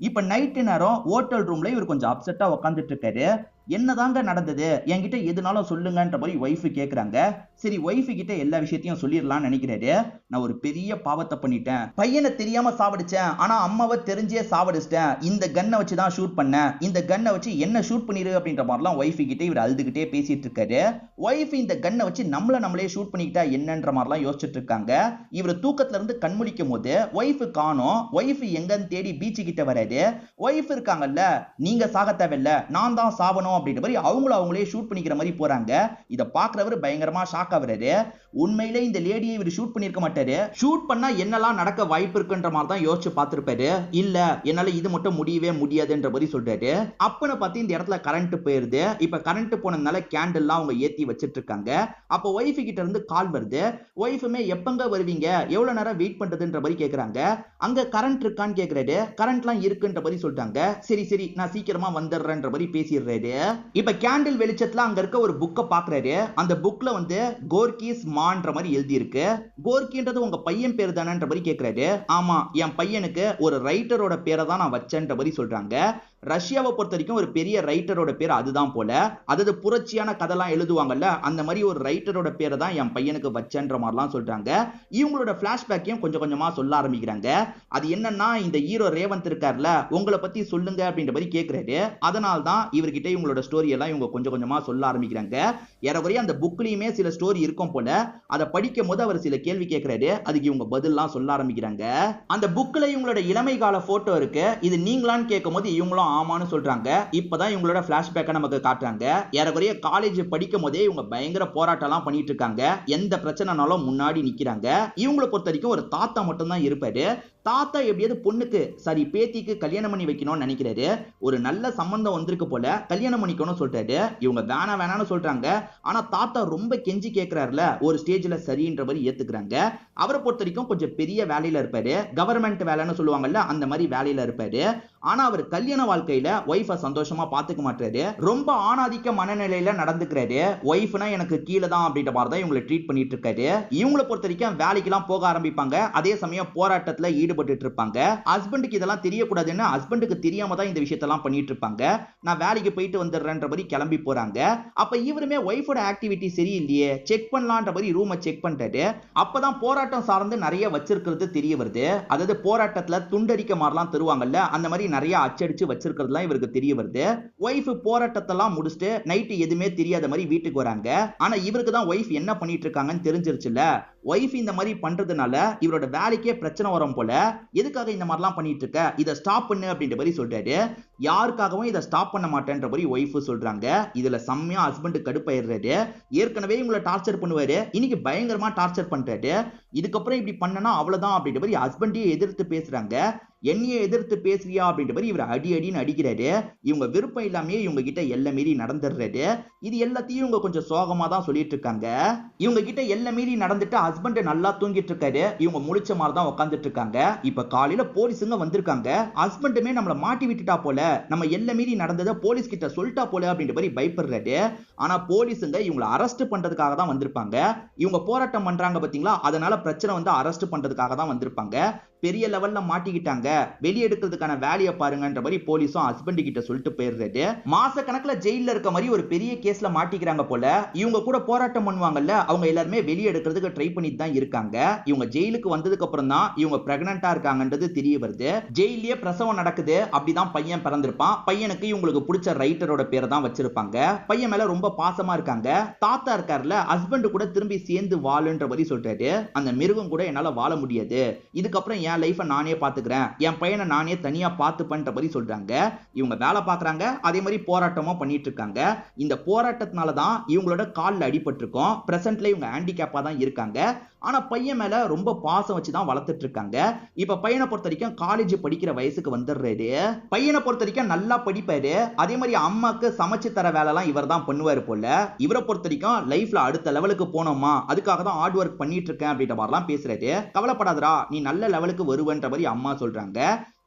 இப்ப நைட்டு நேரம் ஹோட்டல் ரூம்ல இவர் கொஞ்சம் அப்செட்டா உட்காந்துட்டு இருக்காரு. என்னதாங்க நடந்தது, என்கிட்ட எதுனாலும் சொல்லுங்கன்ற மாதிரி ஒய்ஃப் கேக்குறாங்க. சரி ஒய்ஃப் கிட்ட எல்லா விஷயத்தையும் சொல்லிடலாம்னு நினைக்கிறாரு. நான் ஒரு பெரிய பாவத்தை பண்ணிட்டேன், பையனை தெரியாம சாவடிச்சேன், ஆனா அம்மாவை தெரிஞ்சே சாவடிச்சிட்டேன், இந்த கன்னை வச்சு தான் ஷூட் பண்ணேன், இந்த கன்னை வச்சு என்ன ஷூட் பண்ணிரு அப்படின்ற மாதிரிலாம் ஒய்ஃப் கிட்ட இவர் அழுதுகிட்டே பேசிட்டு இருக்காரு. ஒய்ஃப் இந்த கன்னை வச்சு நம்மளே ஷூட் பண்ணிக்கிட்டா என்னன்ற மாதிரிலாம் யோசிச்சுட்டு இருக்காங்க. இவர் தூக்கத்துல இருந்து கண்முழிக்கும் போது ஒய்ஃப் காணோம். ஒய்ஃப் எங்கன்னு தேடி பீச் கிட்ட வராரு. ஒய்ஃப் இருக்காங்கல்ல, நீங்க சாக தேவையில்ல, நான் தான் சாவணும் அப்படின்ற மாதிரி அவங்களே ஷூட் பண்ணிக்கிற மாதிரி போறாங்க. இத பாக்குறவர் பயங்கரமா ஷாக் ஆகுறாரு. உண்மையிலே இந்த லேடியை இவர் ஷூட் பண்ணிருக்க மாட்டாரு. ஷூட் பண்ணா என்னெல்லாம் நடக்க வாய்ப்பு இருக்குன்ற மாதிரி தான் யோசிச்சு பார்த்திருப்பாரு. இல்ல என்னால இது மட்டும் முடியவே முடியாதுன்ற மாதிரி சொல்றாரு. அப்பன்னு பார்த்து இந்த இடத்துல கரண்ட் போயிருது. இப்ப கரண்ட் போனதுனால கேண்டில்லாம் அவங்க ஏத்தி வச்சிட்டு இருக்காங்க. அப்ப ஒய்ஃப் கிட்ட இருந்து கால் வருது. ஒய்ஃபுமே எப்பங்க வருவீங்க, எவ்வளவு நேரம் வெயிட் பண்றதுன்ற மாதிரி கேக்குறாங்க. அங்க கரண்ட் இருக்கான்னு கேக்குறாரு. கரண்ட்லாம் இருக்குன்ற மாதிரி சொல்றாங்க. சரி நான் சீக்கிரமா வந்துடுறேன்ற மாதிரி பேசிடுறாரு. இப்ப கேண்டில் வெளிச்சத்துல அங்க இருக்க ஒரு புக்கை பாக்குறாரு. அந்த புக்ல வந்து கோர்கிஸ் மான்ற மாதிரி எழுதி இருக்கு. கோர்கின்றது உங்க பையன் பேர் தானேன்ற மாதிரி கேக்குறாரு. ஆமா, என் பையனுக்கு ஒரு ரைட்டரோட பேரை தான் நான் வச்சேன்ற மாதிரி சொல்றாங்க. ரஷ்யாவை பொறுத்த வரைக்கும் ஒரு பெரிய ரைட்டரோட பேர் அதுதான் போல. அதாவது புரட்சியான கதைலாம் எழுதுவாங்கல்ல, அந்த மாதிரி ஒரு ரைட்டரோட பேரை தான் என் பையனுக்கு வச்சன்ற மாதிரிலாம் சொல்றாங்க. இவங்களோட பிளாஷ்பேக்கையும் கொஞ்சம் கொஞ்சமா சொல்ல ஆரம்பிக்கிறாங்க. அது என்னன்னா, இந்த ஹீரோ ரேவந்த் இருக்கார்ல, உங்களை பத்தி சொல்லுங்க அப்படின்ற மாதிரி கேட்கிறாரு. அதனால தான் இவர்கிட்ட இவங்களோட ஸ்டோரி எல்லாம் இவங்க கொஞ்சம் கொஞ்சமா சொல்ல ஆரம்பிக்கிறாங்க. ஏறக்குறைய அந்த புக்லயுமே சில ஸ்டோரி இருக்கும் போல. அதை படிக்கும் போது அவர் சில கேள்வி கேட்கிறாரு. அதுக்கு இவங்க பதில்லாம் சொல்ல ஆரம்பிக்கிறாங்க. அந்த புக்ல இவங்களோட இளமை கால போட்டோ இருக்கு. இது நீங்களான்னு கேட்கும் போது இவங்களும் ஆமான்னு சொல்றாங்க. இப்பதான் இவங்களோட பிளாஷ்பேக்கை நமக்கு காட்டுறாங்க. ஏறக்குறைய காலேஜ் படிக்கும் போதே இவங்க பயங்கர போராட்டம்லாம் பண்ணிட்டு இருக்காங்க. எந்த பிரச்சனைனாலும் முன்னாடி நிக்கிறாங்க. இவங்களை பொறுத்த வரைக்கும் ஒரு தாத்தா மட்டும் தான் இருப்பாரு. தாத்தா எப்படியாவது பொண்ணுக்கு சரி பேத்திக்கு கல்யாணம் பண்ணி வைக்கணும்னு நினைக்கிறாரு. ஒரு நல்ல சம்பந்தம் வந்திருக்கு போல, கல்யாணம் பண்ணிக்கணும்னு சொல்றாரு. இவங்க வேணாம்னு சொல்றாங்க. ஆனா தாத்தா ரொம்ப கெஞ்சி கேட்கிறாருல, ஒரு ஸ்டேஜ்ல சரின்ற மாதிரி ஏத்துக்கிறாங்க. அவரை பொறுத்த வரைக்கும் கொஞ்சம் பெரிய வேலையில இருப்பாரு. கவர்மெண்ட் வேலைன்னு சொல்லுவாங்கல்ல, அந்த மாதிரி வேலையில இருப்பாரு. ஆனா அவர் கல்யாண வாழ்க்கையில ஒய்ஃபை சந்தோஷமா பாத்துக்க மாட்டாரு. ரொம்ப ஆணாதிக்க மனநிலையில நடந்துக்கிறாரு. ஒய்ஃப்னா எனக்கு கீழே தான் அப்படின்ற மாதிரி தான் இவங்களை ட்ரீட் பண்ணிட்டு இருக்காரு. இவங்களை பொறுத்த வரைக்கும் வேலைக்கெல்லாம் போக ஆரம்பிப்பாங்க. அதே சமயம் போராட்டத்துல ஈடுபட்டு இருப்பாங்க. ஹஸ்பண்டுக்கு இதெல்லாம் தெரியக்கூடாதுன்னு ஹஸ்பண்டுக்கு தெரியாம தான் இந்த விஷயத்தெல்லாம் பண்ணிட்டு இருப்பாங்க. நான் வேலைக்கு போயிட்டு வந்துடுறேன்ற மாதிரி கிளம்பி போறாங்க. அப்ப இவருமே ஒய்ஃபோட ஆக்டிவிட்டி சரியில்லையே, செக் பண்ணலான்ற மாதிரி ரூமை செக் பண்ணிட்டாரு. அப்பதான் போராட்டம் சார்ந்து நிறைய வச்சிருக்கிறது தெரிய வருது. அதாவது போராட்டத்துல துண்டறிக்க மாதிரிலாம் தருவாங்கல்ல, அந்த மாதிரி நிறைய அச்சடிச்சு வச்சிருக்கிறதுலாம் இவருக்கு தெரிய வருது. ஒய்ஃப் போராட்டத்தெல்லாம் முடிச்சுட்டு நைட்டு எதுவுமே தெரியாத மாதிரி வீட்டுக்கு வராங்க. ஆனா இவருக்கு தான் ஒய்ஃப் என்ன பண்ணிட்டு இருக்காங்கன்னு தெரிஞ்சிருச்சுல. ஒய்ஃப் இந்த மாதிரி பண்றதுனால இவரோட வேலைக்கே பிரச்சனை வரும் போல. எதுக்காக இந்த மாதிரிலாம் பண்ணிட்டு இருக்க, இதை ஸ்டாப் பண்ணு அப்படின்ற மாதிரி சொல்றாரு. யாருக்காகவும் இதை ஸ்டாப் பண்ண மாட்டேன்ற மாதிரி ஒய்ஃப் சொல்றாங்க. இதுல செம்மையா ஹஸ்பண்ட் கடுப்பாயிடுறாரு. ஏற்கனவே இவங்களை டார்ச்சர் பண்ணுவாரு, இன்னைக்கு பயங்கரமா டார்ச்சர் பண்றாரு. இதுக்கப்புறம் இப்படி பண்ணனா அவ்வளவுதான் அப்படின்ற மாதிரி ஹஸ்பண்டையே எதிர்த்து பேசுறாங்க. என்னையே எதிர்த்து பேசுறியா அப்படின்ற மாதிரி இவர் அடின்னு அடிக்கிறாரு. இவங்க விருப்பம் இல்லாமே இவங்க கிட்ட எல்லை மீறி நடந்துடுறாரு. இது எல்லாத்தையும் இவங்க கொஞ்சம் சோகமா தான் சொல்லிட்டு இருக்காங்க. இவங்க கிட்ட எல்லை மீறி நடந்துட்டு ஹஸ்பண்ட் நல்லா தூங்கிட்டு இருக்காரு. இவங்க முழிச்ச மாதிரி தான் உட்காந்துட்டு இருக்காங்க. இப்ப காலையில போலீஸுங்க வந்திருக்காங்க. ஹஸ்பண்டுமே நம்மள மாட்டி விட்டுட்டா போல, நம்ம எல்லை மீறி நடந்ததை போலீஸ் கிட்ட சொல்லிட்டா போல அப்படின்ற மாதிரி பயப்படுறாரு. ஆனா போலீஸுங்க இவங்களை அரெஸ்ட் பண்றதுக்காக தான் வந்திருப்பாங்க. இவங்க போராட்டம் பண்றாங்க பாத்தீங்களா, அதனால பிரச்சனை வந்து அரெஸ்ட் பண்றதுக்காக தான் வந்திருப்பாங்க. பெரிய லெவல்ல மாட்டிக்கிட்டாங்க, வெளியே எடுக்கிறதுக்கான வேலையை பாருங்கன்ற மாதிரி போலீஸும் ஹஸ்பண்ட் கிட்ட சொல்லிட்டு போயிடுறாரு. மாச கணக்குல ஜெயில இருக்க மாதிரி ஒரு பெரிய கேஸ்ல மாட்டிக்கிறாங்க போல. இவங்க கூட போராட்டம் பண்ணுவாங்கல்ல, அவங்க எல்லாருமே வெளியே எடுக்கிறதுக்கு ட்ரை பண்ணிட்டு தான் இருக்காங்க. இவங்க ஜெயிலுக்கு வந்ததுக்கு அப்புறம் தான் இவங்க பிரெக்னண்டா இருக்காங்கன்றது தெரிய வருது. ஜெயிலே பிரசவம் நடக்குது. அப்படிதான் பையன் பிறந்திருப்பான். பையனுக்கு இவங்களுக்கு பிடிச்ச ரைட்டரோட பேரை தான் வச்சிருப்பாங்க. பையன் மேல ரொம்ப பாசமா இருக்காங்க. தாத்தா இருக்காருல, ஹஸ்பண்ட் கூட திரும்பி சேர்ந்து வாழுன்ற மாதிரி சொல்றாரு. அந்த மிருகம் கூட என்னால வாழ முடியாது, இதுக்கப்புறம் என் லைஃபை நானே பாத்துக்கிறேன், என் பையனை நானே தனியா பாத்துப்பேன்ற மாதிரி சொல்றாங்க. இவங்க வேலை பாக்குறாங்க, அதே மாதிரி போராட்டமும் பண்ணிட்டு இருக்காங்க. இந்த போராட்டத்தினால தான் இவங்களோட கால்ல அடிபட்டிருக்கும். பிரசன்ட்ல இவங்க ஹேண்டிகேப்பா தான் இருக்காங்க. ஆனா பையன் மேல ரொம்ப பாசம் வச்சு தான் வளர்த்துட்டு இருக்காங்க. இப்ப பையனை பொறுத்த வரைக்கும் காலேஜ் படிக்கிற வயசுக்கு வந்துடுறாரு. பையனை பொறுத்த வரைக்கும் நல்லா படிப்பாரு. அதே மாதிரி அம்மாக்கு சமைச்சு தர வேலை எல்லாம் இவர் தான் பண்ணுவாரு போல. இவரை பொறுத்த வரைக்கும் லைஃப்ல அடுத்த லெவலுக்கு போனோமா, அதுக்காக தான் ஹார்ட் ஒர்க் பண்ணிட்டு இருக்கேன் அப்படின்ற மாதிரிலாம் பேசுறாரு. கவலைப்படாதடா, நீ நல்ல லெவலுக்கு வருவன்ற மாதிரி அம்மா சொல்றாங்க.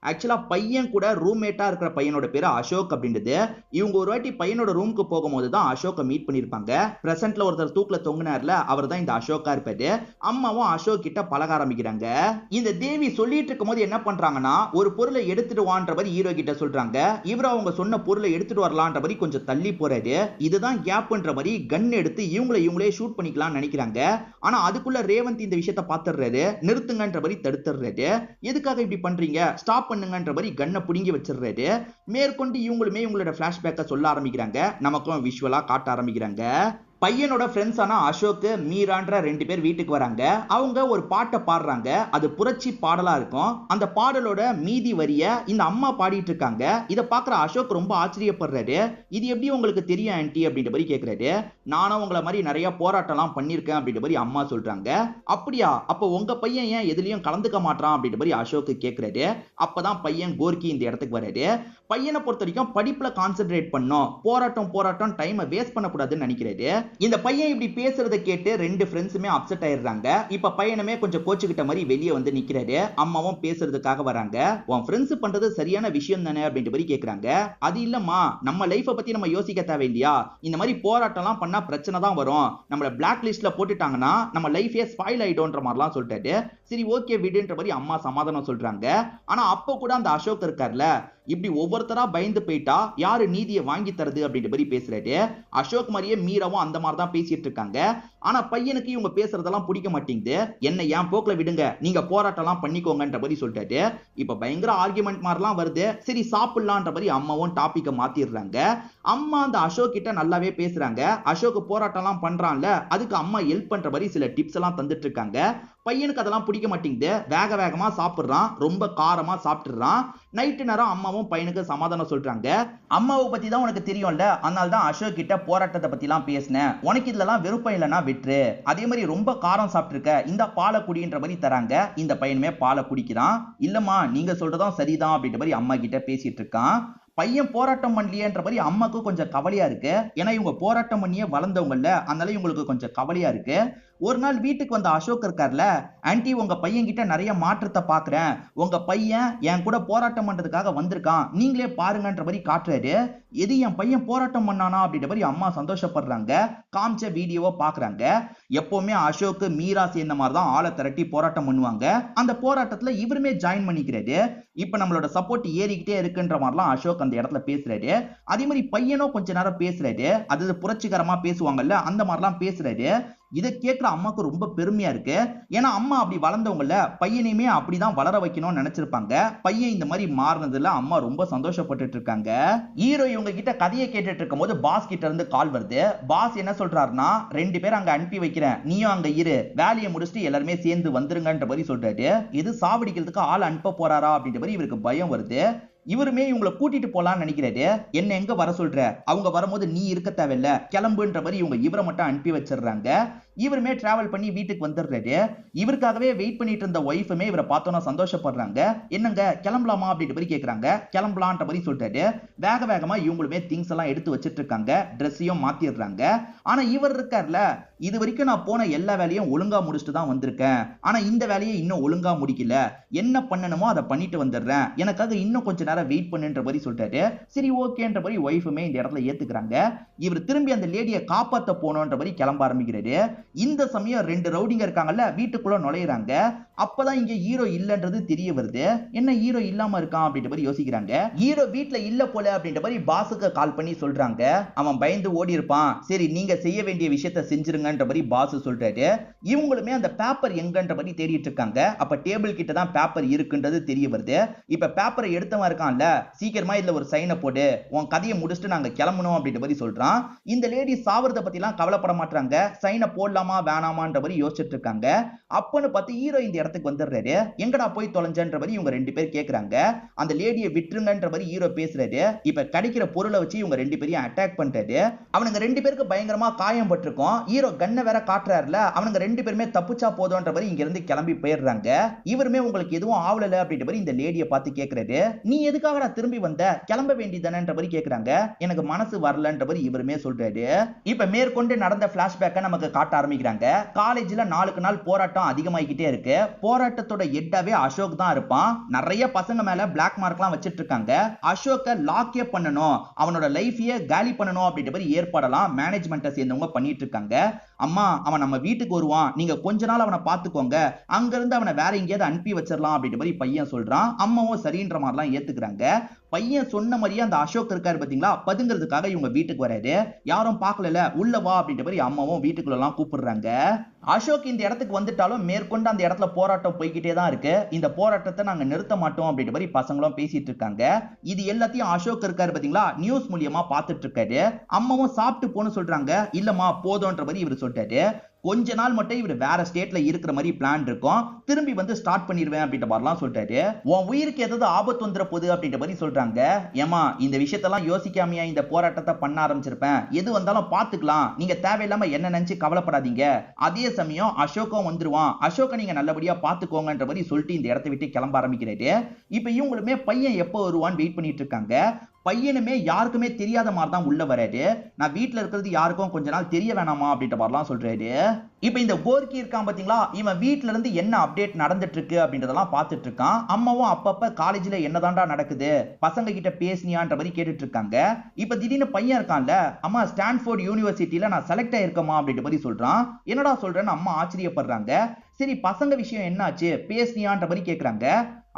ஆக்சுவலா பையன் கூட ரூம்மேட்டா இருக்கிற பையனோட பேரு அசோக் அப்படின்றது. இவங்க ஒரு வாட்டி பையனோட ரூமுக்கு போகும்போது தான் அசோக்கை மீட் பண்ணிருப்பாங்க. பிரசன்ட்ல ஒருத்தர் தூக்குல தொங்குனார்ல, அவர் தான் இந்த அசோக்கா இருப்பாரு. அம்மாவும் அசோக் கிட்ட பழக ஆரம்பிக்கிறாங்க. இந்த தேவி சொல்லிட்டு இருக்கும்போது என்ன பண்றாங்கன்னா, ஒரு பொருளை எடுத்துட்டு வான்ற மாதிரி ஹீரோ கிட்ட சொல்றாங்க. இவர் அவங்க சொன்ன பொருளை எடுத்துட்டு வரலான்ற மாதிரி கொஞ்சம் தள்ளி போறாரு. இதுதான் கேப்ன்ற மாதிரி கன் எடுத்து இவங்களே ஷூட் பண்ணிக்கலாம்னு நினைக்கிறாங்க. ஆனா அதுக்குள்ள ரேவந்த் இந்த விஷயத்தை பாத்துறாரு. நிறுத்துங்கன்ற மாதிரி தடுத்துறாரு. எதுக்காக இப்படி பண்றீங்க, ஸ்டாப் பண்ணுங்கன்ற மாதிரி கன்னை புடுங்கி வச்சிடுறாரு. மேற்கொண்டு இவங்களுமே இவங்களோட பிளாஷ்பேக்கை சொல்ல ஆரம்பிக்கிறாங்க. நமக்கும் விஷுவலா காட்ட ஆரம்பிக்கிறாங்க. பையனோட ஃப்ரெண்ட்ஸான அசோக், மீரான்ற 2 பேர் வீட்டுக்கு வராங்க. அவங்க ஒரு பாட்டை பாடுறாங்க. அது புரட்சி பாடலா இருக்கும். அந்த பாடலோட மீதி வரிய இந்த அம்மா பாடிட்டு இருக்காங்க. இதை பாக்குற அசோக் ரொம்ப ஆச்சரியப்படுறாரு. இது எப்படி உங்களுக்கு தெரியும் ஆன்ட்டி அப்படின்ற மாதிரி கேட்கிறாரு. நானும் உங்களை மாதிரி நிறைய போராட்டம்லாம் பண்ணிருக்கேன் அப்படின்ற மாதிரி அம்மா சொல்றாங்க. அப்படியா, அப்ப உங்க பையன் ஏன் எதுலயும் கலந்துக்க மாட்டான் அப்படின்ற மாதிரி அசோக் கேட்கிறாரு. அப்பதான் பையன் கோர்க்கி இந்த இடத்துக்கு வராரு. பையனை பொறுத்த வரைக்கும் படிப்புல கான்சென்ட்ரேட் பண்ணும், போராட்டம் டைமை வேஸ்ட் பண்ணக்கூடாதுன்னு நினைக்கிறாரு. இந்த பையன் இப்படி பேசுறத கேட்டு 2 ஃப்ரெண்ட்ஸுமே அப்செட் ஆயிடுறாங்க. இப்ப பையனுமே கொஞ்சம் கோச்சுக்கிட்ட மாதிரி வெளியே வந்து நிக்கிறாரு. அம்மாவும் பேசுறதுக்காக வராங்க. உன் ஃப்ரெண்ட்ஸ் பண்றது சரியான விஷயம் தானே அப்படின்ற மாதிரி கேக்குறாங்க. அது இல்லம்மா, நம்ம லைஃபை பத்தி நம்ம யோசிக்க தேவையில்லையா, இந்த மாதிரி போராட்டம்லாம் பண்ணா பிரச்சனை தான் வரும், நம்மள பிளாக் லிஸ்ட்ல போட்டுட்டாங்கன்னா நம்ம லைஃபே ஸ்பாயில் ஆயிடும்ன்ற மாதிரிலாம் சொல்லிட்டாரு. சரி ஓகே விடுன்ற மாதிரி அம்மா சமாதானம் சொல்றாங்க. ஆனா அப்ப கூட அந்த அசோக் இருக்கார்ல, இப்படி ஒவ்வொருத்தரா பயந்து போயிட்டா யாரு நீதியை வாங்கி தருது அப்படின்ற மாதிரி பேசுறாரு. அசோக் மாதிரியே மீராவும் அந்த மாதிரி தான் பேசிட்டு இருக்காங்க. ஆனா பையனுக்கு இவங்க பேசுறதெல்லாம் பிடிக்க மாட்டேங்குது. என்ன என் போக்குல விடுங்க, நீங்க போராட்டம்லாம் பண்ணிக்கோங்கன்ற மாதிரி சொல்லிட்டாரு. இப்ப பயங்கர ஆர்குமெண்ட் மாதிரிலாம் வருது. சரி சாப்பிடலான்ற மாதிரி அம்மாவும் டாபிக்க மாத்திடுறாங்க. அம்மா அந்த அசோக் கிட்ட நல்லாவே பேசுறாங்க. அசோக் போராட்டம்லாம் பண்றான்ல, அதுக்கு அம்மா ஹெல்ப் பண்ற மாதிரி சில டிப்ஸ் எல்லாம் தந்துட்டு இருக்காங்க. பையனுக்கு அதெல்லாம் பிடிக்க மாட்டேங்குது. வேகமா சாப்பிடுறான், ரொம்ப காரமா சாப்பிட்டுறான். நைட்டு நேரம் அம்மாவும் பையனுக்கு சமாதானம் சொல்றாங்க. அம்மாவை பத்தி தான் உனக்கு தெரியும்ல, அதனால தான் அசோக் கிட்ட போராட்டத்தை பத்தி எல்லாம் பேசினேன். உனக்கு இதுலலாம் விருப்பம் இல்லைன்னா விட்டுரு. அதே மாதிரி ரொம்ப காரம் சாப்பிட்டுருக்க, இந்த பாலை குடின்ற மாதிரி தராங்க. இந்த பையனுமே பாலை குடிக்கிறான். இல்லம்மா நீங்க சொல்றதும் சரிதான் அப்படின்ற மாதிரி அம்மா கிட்ட பேசிட்டு இருக்கான். பையன் போராட்டம் பண்ணலையேன்ற மாதிரி அம்மாக்கு கொஞ்சம் கவலையா இருக்கு. ஏன்னா இவங்க போராட்டம் பண்ணியே வளர்ந்தவங்கல்ல, அதனால இவங்களுக்கு கொஞ்சம் கவலையா இருக்கு. ஒரு நாள் வீட்டுக்கு வந்த அசோக் இருக்கார்ல, ஆன்ட்டி உங்க பையன் கிட்ட நிறைய மாற்றத்தை பாக்குறேன், உங்க பையன் என் கூட போராட்டம் பண்றதுக்காக வந்திருக்கான், நீங்களே பாருங்கன்ற மாதிரி காட்டுறாரு. எது என் பையன் போராட்டம் பண்ணானா அப்படின்ற மாதிரி அம்மா சந்தோஷப்படுறாங்க. காமிச்ச வீடியோவை பாக்குறாங்க. எப்பவுமே அசோக் மீரா சேர்ந்த மாதிரி தான் ஆளை திரட்டி போராட்டம் பண்ணுவாங்க. அந்த போராட்டத்துல இவருமே ஜாயின் பண்ணிக்கிறாரு. இப்ப நம்மளோட சப்போர்ட் ஏறிக்கிட்டே இருக்குன்ற மாதிரிலாம் அசோக் அந்த இடத்துல பேசுறாரு. அதே மாதிரி பையனும் கொஞ்ச நேரம் பேசுறாரு. அது புரட்சிகரமா பேசுவாங்கல்ல, அந்த மாதிரிலாம் பேசுறாரு. இதை கேட்கிற அம்மாக்கு ரொம்ப பெருமையா இருக்கு. ஏன்னா அம்மா அப்படி வளர்ந்தவங்கள, பையனையுமே அப்படிதான் வளர வைக்கணும்னு நினைச்சிருப்பாங்க. பையன் இந்த மாதிரி மாறினதுல அம்மா ரொம்ப சந்தோஷப்பட்டு இருக்காங்க. ஹீரோ இவங்க கிட்ட கதையை கேட்டுட்டு இருக்கும் போது பாஸ் கிட்ட இருந்து கால் வருது. பாஸ் என்ன சொல்றாருன்னா, 2 பேர் அங்க அனுப்பி வைக்கிறேன், நீயும் அங்க இரு, வேலையை முடிச்சுட்டு எல்லாருமே சேர்ந்து வந்துருங்கன்ற மாதிரி சொல்றாரு. இது சாவடிக்கிறதுக்கு ஆள் அனுப்ப போறாரா அப்படின்ற மாதிரி இவருக்கு பயம் வருது. இவருமே இவங்களை கூட்டிட்டு போலான்னு நினைக்கிறாரு. என்ன எங்க வர சொல்ற, அவங்க வரும்போது நீ இருக்க தேவையில்ல, கிளம்புன்ற மாதிரி இவங்க இவரை மட்டும் அனுப்பி வச்சிடுறாங்க. இவருமே டிராவல் பண்ணி வீட்டுக்கு வந்துடுறாரு. இவருக்காகவே வெயிட் பண்ணிட்டு இருந்த ஒய்ஃபுமே இவரை பார்த்தோன்னா சந்தோஷப்படுறாங்க. என்னங்க கிளம்பலாமா அப்படின்ற மாதிரி கேட்கறாங்க. கிளம்பலான்ற மாதிரி சொல்றாரு. வேகமா இவங்களுமே திங்ஸ் எல்லாம் எடுத்து வச்சிட்டு இருக்காங்க. ட்ரெஸ்ஸையும் மாத்திடுறாங்க. ஆனா இவர் இருக்கார்ல, இது வரைக்கும் நான் போன எல்லா வேலையும் ஒழுங்கா முடிச்சுட்டு தான் வந்திருக்கேன், ஆனா இந்த வேலையை இன்னும் ஒழுங்கா முடிக்கல, என்ன பண்ணணுமோ அதை பண்ணிட்டு வந்துடுறேன், எனக்காக இன்னும் கொஞ்ச நேரம் வெயிட் பண்ணுன்ற மாதிரி சொல்றாரு. சரி ஓகேன்ற மாதிரி ஒய்ஃபுமே இந்த இடத்துல ஏத்துக்கிறாங்க. இவர் திரும்பி அந்த லேடியை காப்பாத்த போனோன்ற மாதிரி கிளம்ப ஆரம்பிக்கிறாரு. இந்த சமயம் 2 ரவுடிங்க இருக்காங்கல்ல, வீட்டுக்குள்ள நுழையிறாங்க. அப்பதான் இங்க ஹீரோ இல்லன்றது தெரிய வருது. என்ன ஹீரோ இல்லாம இருக்கான் அப்படின்ற மாதிரி யோசிக்கிறாங்க. ஹீரோ வீட்ல இல்ல போல அப்படின்ற மாதிரி பாஸுக்கு கால் பண்ணி சொல்றாங்க. அவன் பயந்து ஓடி இருப்பான். சரி நீங்க செய்ய வேண்டிய விஷயத்தை செஞ்சிருங்கன்ற மாதிரி பாஸ் சொல்றாரு. இவங்களுமே அந்த பேப்பர் எங்கன்ற மாதிரி தேடிட்டு இருக்காங்க. அப்ப டேபிள் கிட்ட தான் பேப்பர் இருக்குன்றது தெரிய வருது. இப்ப பேப்பரை எடுத்தவன் இருக்கான்ல, சீக்கிரமா இதுல ஒரு சைனை போடு, உன் கதையை முடிச்சுட்டு நாங்க கிளம்பணும் அப்படின்ற மாதிரி சொல்றான். இந்த லேடி சாவறத பத்தி எல்லாம் கவலைப்பட மாட்டாங்க. சைனை போடலாமா வேணாமான்ற மாதிரி யோசிச்சுட்டு இருக்காங்க. அப்பன்னு பார்த்து ஹீரோ இந்த இடத்துக்கு வந்துடுறாரு. எங்கடா போய் தொலைஞ்சன்ற மாதிரி இவங்க 2 பேர் கேக்குறாங்க. அந்த லேடியை விட்டுருங்கன்ற மாதிரி ஹீரோ பேசுறாரு. இப்ப கிடைக்கிற பொருளை வச்சு இவங்க 2 பேரையும் அட்டாக் பண்றாரு. அவனுங்க 2 பேருக்கு பயங்கரமா காயம் பட்டிருக்கும். ஹீரோ கண்ணை வேற காட்டுறாருல, அவனுங்க 2 பேருமே தப்பிச்சா போதும்ன்ற மாதிரி இங்க இருந்து கிளம்பி போயிடுறாங்க. இவருமே உங்களுக்கு எதுவும் ஆவலல அப்படின்ற மாதிரி இந்த லேடியை பார்த்து கேக்குறாரு. நீ எதுக்காகடா திரும்பி வந்த, கிளம்ப வேண்டியதானேன்ற மாதிரி கேக்குறாங்க. எனக்கு மனசு வரலன்ற மாதிரி இவருமே சொல்றாரு. இப்ப மேற்கொண்டு நடந்த பிளாஷ்பேக்கை நமக்கு காட்ட ஆரம்பிக்கிறாங்க. காலேஜ்ல நாளுக்கு நாள் போராட்டம் அதிகமாகிக்கிட்டே இருக்கு. போராட்டத்தோட ஹெட்டாவே அசோக் தான் இருப்பான். நிறைய பசங்க மேல பிளாக் மார்க்லாம் வச்சிட்டு இருக்காங்க. அசோக்க லாக்கே பண்ணணும், அவனோட லைஃபையே காலி பண்ணணும் அப்படின்ற மாதிரி ஏற்பாடெல்லாம் மேனேஜ்மெண்ட்டை சேர்ந்தவங்க பண்ணிட்டு இருக்காங்க. அம்மா, அவன் நம்ம வீட்டுக்கு வருவான், நீங்க கொஞ்ச நாள் அவனை பாத்துக்கோங்க, அங்க இருந்து அவனை வேற எங்கேயாவது அனுப்பி வச்சிடலாம் அப்படின்ற மாதிரி பையன் சொல்றான். அம்மாவும் சரின்ற மாதிரிலாம் ஏத்துக்கிறாங்க. பையன் சொன்ன மாதிரியே அந்த அசோக் இருக்காரு பாத்தீங்களா, பதுங்கிறதுக்காக இவங்க வீட்டுக்கு வராரு. யாரும் பார்க்கல, உள்ள வா அப்படின்ற மாதிரி அம்மாவும் வீட்டுக்குள்ள எல்லாம் கூப்பிடுறாங்க. அசோக் இந்த இடத்துக்கு வந்துட்டாலும் மேற்கொண்டு அந்த இடத்துல போராட்டம் போய்கிட்டே தான் இருக்கு. இந்த போராட்டத்தை நாங்க நிறுத்த மாட்டோம் அப்படின்ற மாதிரி பசங்களும் பேசிட்டு இருக்காங்க. இது எல்லாத்தையும் அசோக் இருக்காரு பாத்தீங்களா, நியூஸ் மூலியமா பாத்துட்டு இருக்காரு. அம்மாவும் சாப்பிட்டு போன்னு சொல்றாங்க. இல்லம்மா போதும்ன்ற மாதிரி இவர் சொல்லிட்டாரு. கொஞ்ச நாள் மட்டும் இவர் வேற ஸ்டேட்ல இருக்கிற மாதிரி பிளான் இருக்கும், திரும்பி வந்து ஸ்டார்ட் பண்ணிடுவேன் அப்படின்ற மாதிரிலாம் சொல்லிட்டாரு. உன் உயிருக்கு ஏதாவது ஆபத்து வந்துட போகுது அப்படின்ற மாதிரி சொல்றாங்க. ஏமா, இந்த விஷயத்தெல்லாம் யோசிக்காமையா இந்த போராட்டத்தை பண்ண ஆரம்பிச்சிருப்பேன், எது வந்தாலும் பாத்துக்கலாம், நீங்க தேவையில்லாம என்ன நினைச்சு கவலைப்படாதீங்க, அதே சமயம் அசோக்கும் வந்துருவான், அசோக்க நீங்க நல்லபடியா பாத்துக்கோங்கன்ற மாதிரி சொல்லிட்டு இந்த இடத்தை விட்டு கிளம்ப ஆரம்பிக்கிறாரு. இப்ப இவங்களுமே பையன் எப்போ வருவான்னு வெயிட் பண்ணிட்டு இருக்காங்க. பையனுமே யாருக்குமே தெரியாத மாதிரி தான் உள்ள வராரு. நான் வீட்டுல இருக்கிறது யாருக்கும் கொஞ்ச நாள் தெரிய வேணாமா அப்படின்ற மாதிரிலாம் சொல்றாரு. இப்ப இந்த கோர்க்கி இருக்கான் பாத்தீங்களா, இவன் வீட்டுல இருந்து என்ன அப்டேட் நடந்துட்டு இருக்கு அப்படின்றதெல்லாம் பார்த்துட்டு இருக்கான். அம்மாவும் அப்பப்ப காலேஜ்ல என்னதான்டா நடக்குது, பசங்க கிட்ட பேசினியான்ற மாதிரி கேட்டுட்டு இருக்காங்க. இப்ப திடீர்னு பையன் இருக்கான்ல, அம்மா ஸ்டான்ஃபோர்ட் யூனிவர்சிட்டியில நான் செலக்ட் ஆயிருக்கமா அப்படின்ற மாதிரி சொல்றான். என்னடா சொல்றேன்னு அம்மா ஆச்சரியப்படுறாங்க. சரி, பசங்க விஷயம் என்னாச்சு, பேசினியான்ற மாதிரி கேக்குறாங்க.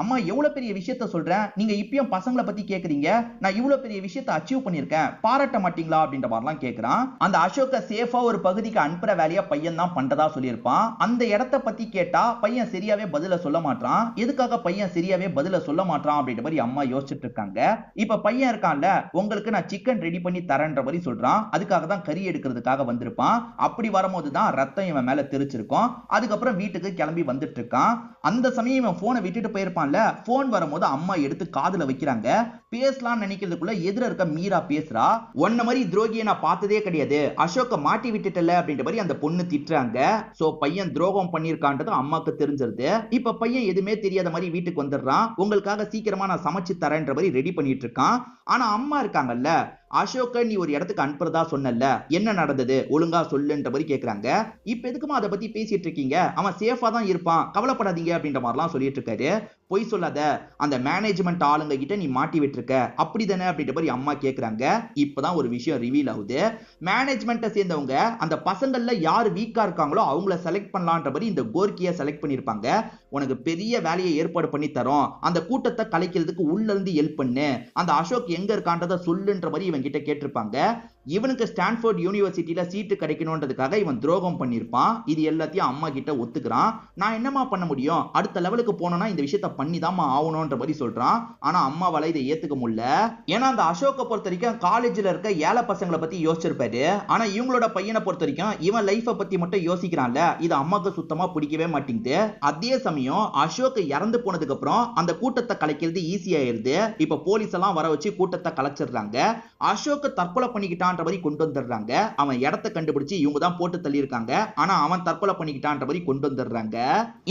அம்மா, எவ்வளவு பெரிய விஷயத்த சொல்றேன், நீங்க இப்பயும் பசங்களை பத்தி கேக்குறீங்க, நான் இவ்வளவு பெரிய விஷயத்த அச்சீவ் பண்ணிருக்கேன், பாராட்ட மாட்டீங்களா அப்படின்ற மாதிரிலாம் கேக்குறான். அந்த அசோக்க சேஃபா ஒரு பகுதிக்கு அனுப்புற வேலையை பையன் தான் பண்றதா சொல்லியிருப்பான். அந்த இடத்த பத்தி கேட்டா பையன் சரியாவே பதில சொல்ல மாட்டான். எதுக்காக பையன் சரியாவே பதில சொல்ல மாட்டான் அப்படின்ற மாதிரி அம்மா யோசிச்சுட்டு இருக்காங்க. இப்ப பையன் இருக்கான்ல, உங்களுக்கு நான் சிக்கன் ரெடி பண்ணி தரேன்ற மாதிரி சொல்றான். அதுக்காக தான் கறி எடுக்கிறதுக்காக வந்திருப்பான். அப்படி வரும்போது தான் ரத்தம் இவன் மேல தெரிச்சிருக்கும். அதுக்கப்புறம் வீட்டுக்கு கிளம்பி வந்துட்டு இருக்கான். அந்த சமயம் இவன் போனை விட்டுட்டு போயிருப்பான். போன் வரும்போது அம்மா எடுத்து காதுல வைக்கிறாங்க. பேசலாம் நினைக்கிறதுக்குள்ள எதிர இருக்க மீரா பேசுறா. ஒன்ன மாதிரி துரோகியை நான் பார்த்ததே கிடையாது, அசோக்க மாட்டி விட்டுட்டல அப்படின்ற மாதிரி அந்த பொண்ணு திட்டுறாங்க. சோ பையன் துரோகம் பண்ணிருக்கான்றது அம்மாக்கு தெரிஞ்சிருது. இப்ப பையன் எதுவுமே தெரியாத மாதிரி வீட்டுக்கு வந்துடுறான். உங்களுக்காக சீக்கிரமா நான் சமைச்சு தரேன்ற மாதிரி ரெடி பண்ணிட்டு இருக்கான். ஆனா அம்மா இருக்காங்கல்ல, அசோக்க நீ ஒரு இடத்துக்கு அனுப்புறதா சொன்னல, என்ன நடந்தது ஒழுங்கா சொல்லுன்ற மாதிரி கேக்குறாங்க. இப்ப எதுக்குமா அதை பத்தி பேசிட்டு இருக்கீங்க, அவன் சேஃபா தான் இருப்பான், கவலைப்படாதீங்க அப்படின்ற மாதிரிலாம் சொல்லிட்டு இருக்காரு. பொய் சொல்லாத, அந்த மேனேஜ்மெண்ட் ஆளுங்க கிட்ட நீ மாட்டி விட்டுருக்க அப்படிதானே அப்படின்ற மாதிரி அம்மா கேக்குறாங்க. இப்பதான் ஒரு விஷயம் ரிவீல் ஆகுது. மேனேஜ்மெண்ட்டை சேர்ந்தவங்க அந்த பசங்கள்ல யார் வீக்கா இருக்காங்களோ அவங்கள செலக்ட் பண்ணலான்ற மாதிரி இந்த கோர்க்கியை செலக்ட் பண்ணிருப்பாங்க. உனக்கு பெரிய வேலையை ஏற்பாடு பண்ணி தரோம், அந்த கூட்டத்தை கலைக்கிறதுக்கு உள்ள இருந்து ஹெல்ப் பண்ணு, அந்த அசோக் எங்க இருக்கான்றத சொல்லுன்ற மாதிரி இவன் கிட்ட கேட்டிருப்பாங்க. இவனுக்கு ஸ்டான்ஃபோர்ட் யூனிவர்சிட்டியில சீட்டு கிடைக்கணும்ன்றதுக்காக இவன் துரோகம் பண்ணிருப்பான். இது எல்லாத்தையும் அம்மா கிட்ட ஒத்துக்கிறான். நான் என்னமா பண்ண முடியும், அடுத்த லெவலுக்கு போனோம்னா இந்த விஷயத்த பண்ணிதாமா ஆகணும்ன்ற மாதிரி சொல்றான். ஆனா அம்மாவால இதை ஏத்துக்க முடியல. ஏன்னா அந்த அசோக்கை பொறுத்த வரைக்கும் காலேஜ்ல இருக்க ஏழை பசங்களை பத்தி யோசிச்சிருப்பாரு. ஆனா இவங்களோட பையனை பொறுத்த வரைக்கும் இவன் லைஃப பத்தி மட்டும் யோசிக்கிறான்ல, இது அம்மாக்கு சுத்தமா பிடிக்கவே மாட்டேங்குது. அதே சமயம் அசோக் இறந்து போனதுக்கு அப்புறம் அந்த கூட்டத்தை கலைக்கிறது ஈஸியாயிருது. இப்ப போலீஸ் எல்லாம் வர வச்சு கூட்டத்தை கலைச்சிடுறாங்க. அசோக் தற்கொலை பண்ணிக்கிட்டான்ற மாதிரி கொண்டு வந்துடுறாங்க. அவன் இடத்தை கண்டுபிடிச்சு இவங்க தான் போட்டு தள்ளி இருக்காங்க. ஆனா அவன் தற்கொலை பண்ணிக்கிட்டான்ற மாதிரி கொண்டு வந்துடுறாங்க.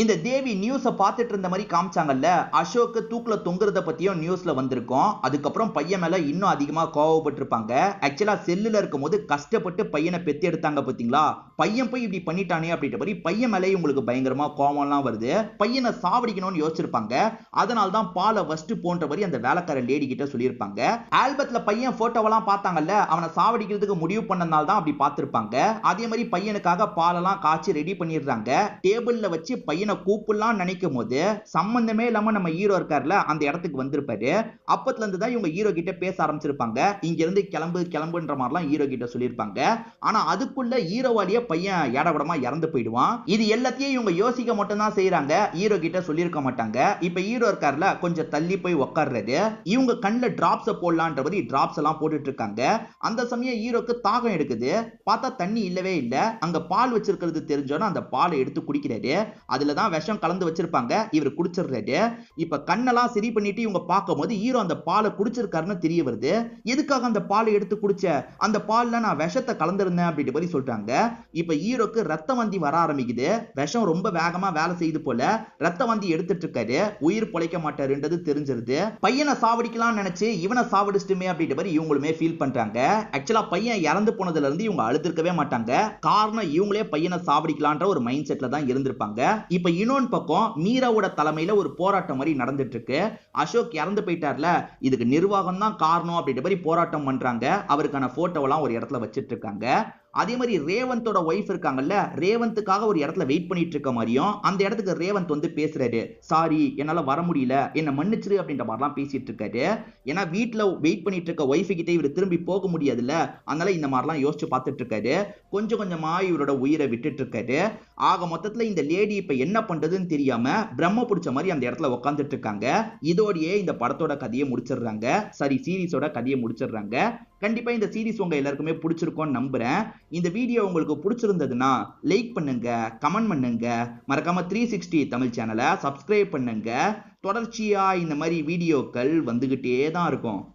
இந்த தேவி நியூஸ பார்த்துட்டு இருந்த மாதிரி காமிச்சாங்கல்ல, அசோக் தூக்குல தொங்குறத பத்தியும் நியூஸ்ல வந்திருக்கும். அதுக்கப்புறம் பையன் மேல இன்னும் அதிகமா கோவப்பட்டு இருப்பாங்க. ஆக்சுவலா செல்லுல இருக்கும்போது கஷ்டப்பட்டு பையனை பெத்து எடுத்தாங்க பாத்தீங்களா, பையன் போய் இப்படி பண்ணிட்டானே அப்படின்ற மாதிரி பையன் மேலே உங்களுக்கு பயங்கரமா கோவம்லாம் வருது. பையனை சாவடிக்கணும்னு யோசிச்சிருப்பாங்க. அதனால தான் பாலை வஸ்ட் போன்ற மாதிரி அந்த வேலைக்கார லேடி கிட்ட சொல்லியிருப்பாங்க. ஆல்பத்ல பையன் போட்டோவெல்லாம் பார்த்தாங்கல்ல, அவனை சாவடிக்கிறதுக்கு முடிவு பண்ணனால தான் அப்படி பார்த்திருப்பாங்க. அதே மாதிரி பையனுக்காக பாலெல்லாம் காய்ச்சி ரெடி பண்ணிடுறாங்க. டேபிள்ல வச்சு பையனை கூப்பிடலாம் நினைக்கும் போது சம்பந்தமே இல்லாம நம்ம ஹீரோ இருக்காருல அந்த இடத்துக்கு வந்திருப்பாரு. அப்பத்துல இருந்து தான் இவங்க ஹீரோ கிட்ட பேச ஆரம்பிச்சிருப்பாங்க. இங்க இருந்து கிளம்புன்ற மாதிரிலாம் ஹீரோ கிட்ட சொல்லியிருப்பாங்க. ஆனா அதுக்குள்ள ஹீரோவாலிய பையன் ஏடவிடமா இறந்து போயிடுவான். இது எல்லாத்தையும் இவங்க யோசிக்க மட்டும் தான் செய்யறாங்க, ஹீரோ கிட்ட சொல்லியிருக்க மாட்டாங்க. இப்ப ஹீரோ இருக்காருல கொஞ்சம் தள்ளி போய் உட்கார்றாரு. இவங்க கண்ணுல டிராப்ஸ் போடலான்ற மாதிரி டிராப்ஸ் எல்லாம் போட்டுட்டு இருக்காங்க. அந்த சமயம் ஹீரோக்கு தாகம் எடுக்குது. பார்த்தா தண்ணி இல்லவே இல்ல. அங்க பால் வச்சிருக்கிறது தெரிஞ்சோன்னா அந்த பாலை எடுத்து குடிக்கிறாரு. அதுலதான் விஷம் கலந்து வச்சிருப்பாங்க. இவர் குடிச்சிடுறாரு. இப்ப கண்ணெல்லாம் சரி பண்ணிட்டு இவங்க பார்க்கும்போது ஹீரோ அந்த பாலை குடிச்சிருக்காருன்னு தெரிய வருது. எதுக்காக அந்த பாலை எடுத்து குடிச்ச, அந்த பால்ல நான் விஷத்தை கலந்திருந்தேன் அப்படின்ற மாதிரி சொல்றாங்க. இப்ப ஹீரோக்கு ரத்த வாந்தி வர ஆரம்பிக்குது. விஷம் ரொம்ப வேகமா வேலை செய்து போல ரத்த வாந்தி எடுத்துட்டு இருக்காரு. உயிர் பொழைக்க மாட்டாருன்றது தெரிஞ்சிருது. பையனை சாவடிக்கலாம்னு நினைச்சு இவனை சாவடிச்சிட்டுமே அப்படின்ற மாதிரி இவங்களுமே ஃபீல் பண்றாங்க. ஆக்சுவலா பையன் இறந்து போனதுல இருந்து இவங்க அழுதுருக்கவே மாட்டாங்க. காரணம் இவங்களே பையனை சாவடிக்கலான்ற ஒரு மைண்ட் செட்ல தான் இருந்திருப்பாங்க. இப்ப இன்னொன்னு பக்கம் மீராவோட தலைமையில ஒரு போராட்டம் மாதிரி நடந்துட்டு இருக்கு. அசோக் இறந்து போயிட்டார்ல, இதுக்கு நிர்வாகம் தான் காரணம் அப்படின்ற மாதிரி போராட்டம் பண்றாங்க. அவருக்கான போட்டோவெல்லாம் ஒரு இடத்துல வச்சிட்டு இருக்காங்க. அதே மாதிரி ரேவந்தோட ஒய்ஃப் இருக்காங்கல்ல, ரேவந்துக்காக ஒரு இடத்துல வெயிட் பண்ணிட்டு இருக்க மாதிரியும் அந்த இடத்துக்கு ரேவந்த் வந்து பேசுறாரு. சாரி, என்னால வர முடியல, என்ன மன்னிச்சிரு அப்படின்ற மாதிரிலாம் பேசிட்டு இருக்காரு. ஏன்னா வீட்டுல வெயிட் பண்ணிட்டு இருக்க ஒய்ஃபு கிட்ட இவர் திரும்பி போக முடியாதுல்ல, அதனால இந்த மாதிரிலாம் யோசிச்சு பார்த்துட்டு இருக்காரு. கொஞ்சம் கொஞ்சமா இவரோட உயிரை விட்டுட்டு இருக்காரு. ஆக மொத்தத்துல இந்த லேடி இப்ப என்ன பண்றதுன்னு தெரியாம பிரம்ம பிடிச்ச மாதிரி அந்த இடத்துல உட்காந்துட்டு இருக்காங்க. இதோடயே இந்த படத்தோட கதையை முடிச்சிடுறாங்க. சரி, சீரிஸோட கதையை முடிச்சிடுறாங்க. கண்டிப்பா இந்த சீரிஸ் உங்க எல்லாருக்குமே பிடிச்சிருக்கும்னு நம்புறேன். இந்த வீடியோ உங்களுக்கு பிடிச்சிருந்ததுன்னா லைக் பண்ணுங்க, கமெண்ட் பண்ணுங்க, மறக்காம 360 தமிழ் சேனலை சப்ஸ்கிரைப் பண்ணுங்க. தொடர்ச்சியா இந்த மாதிரி வீடியோக்கள் வந்துகிட்டே தான் இருக்கும்.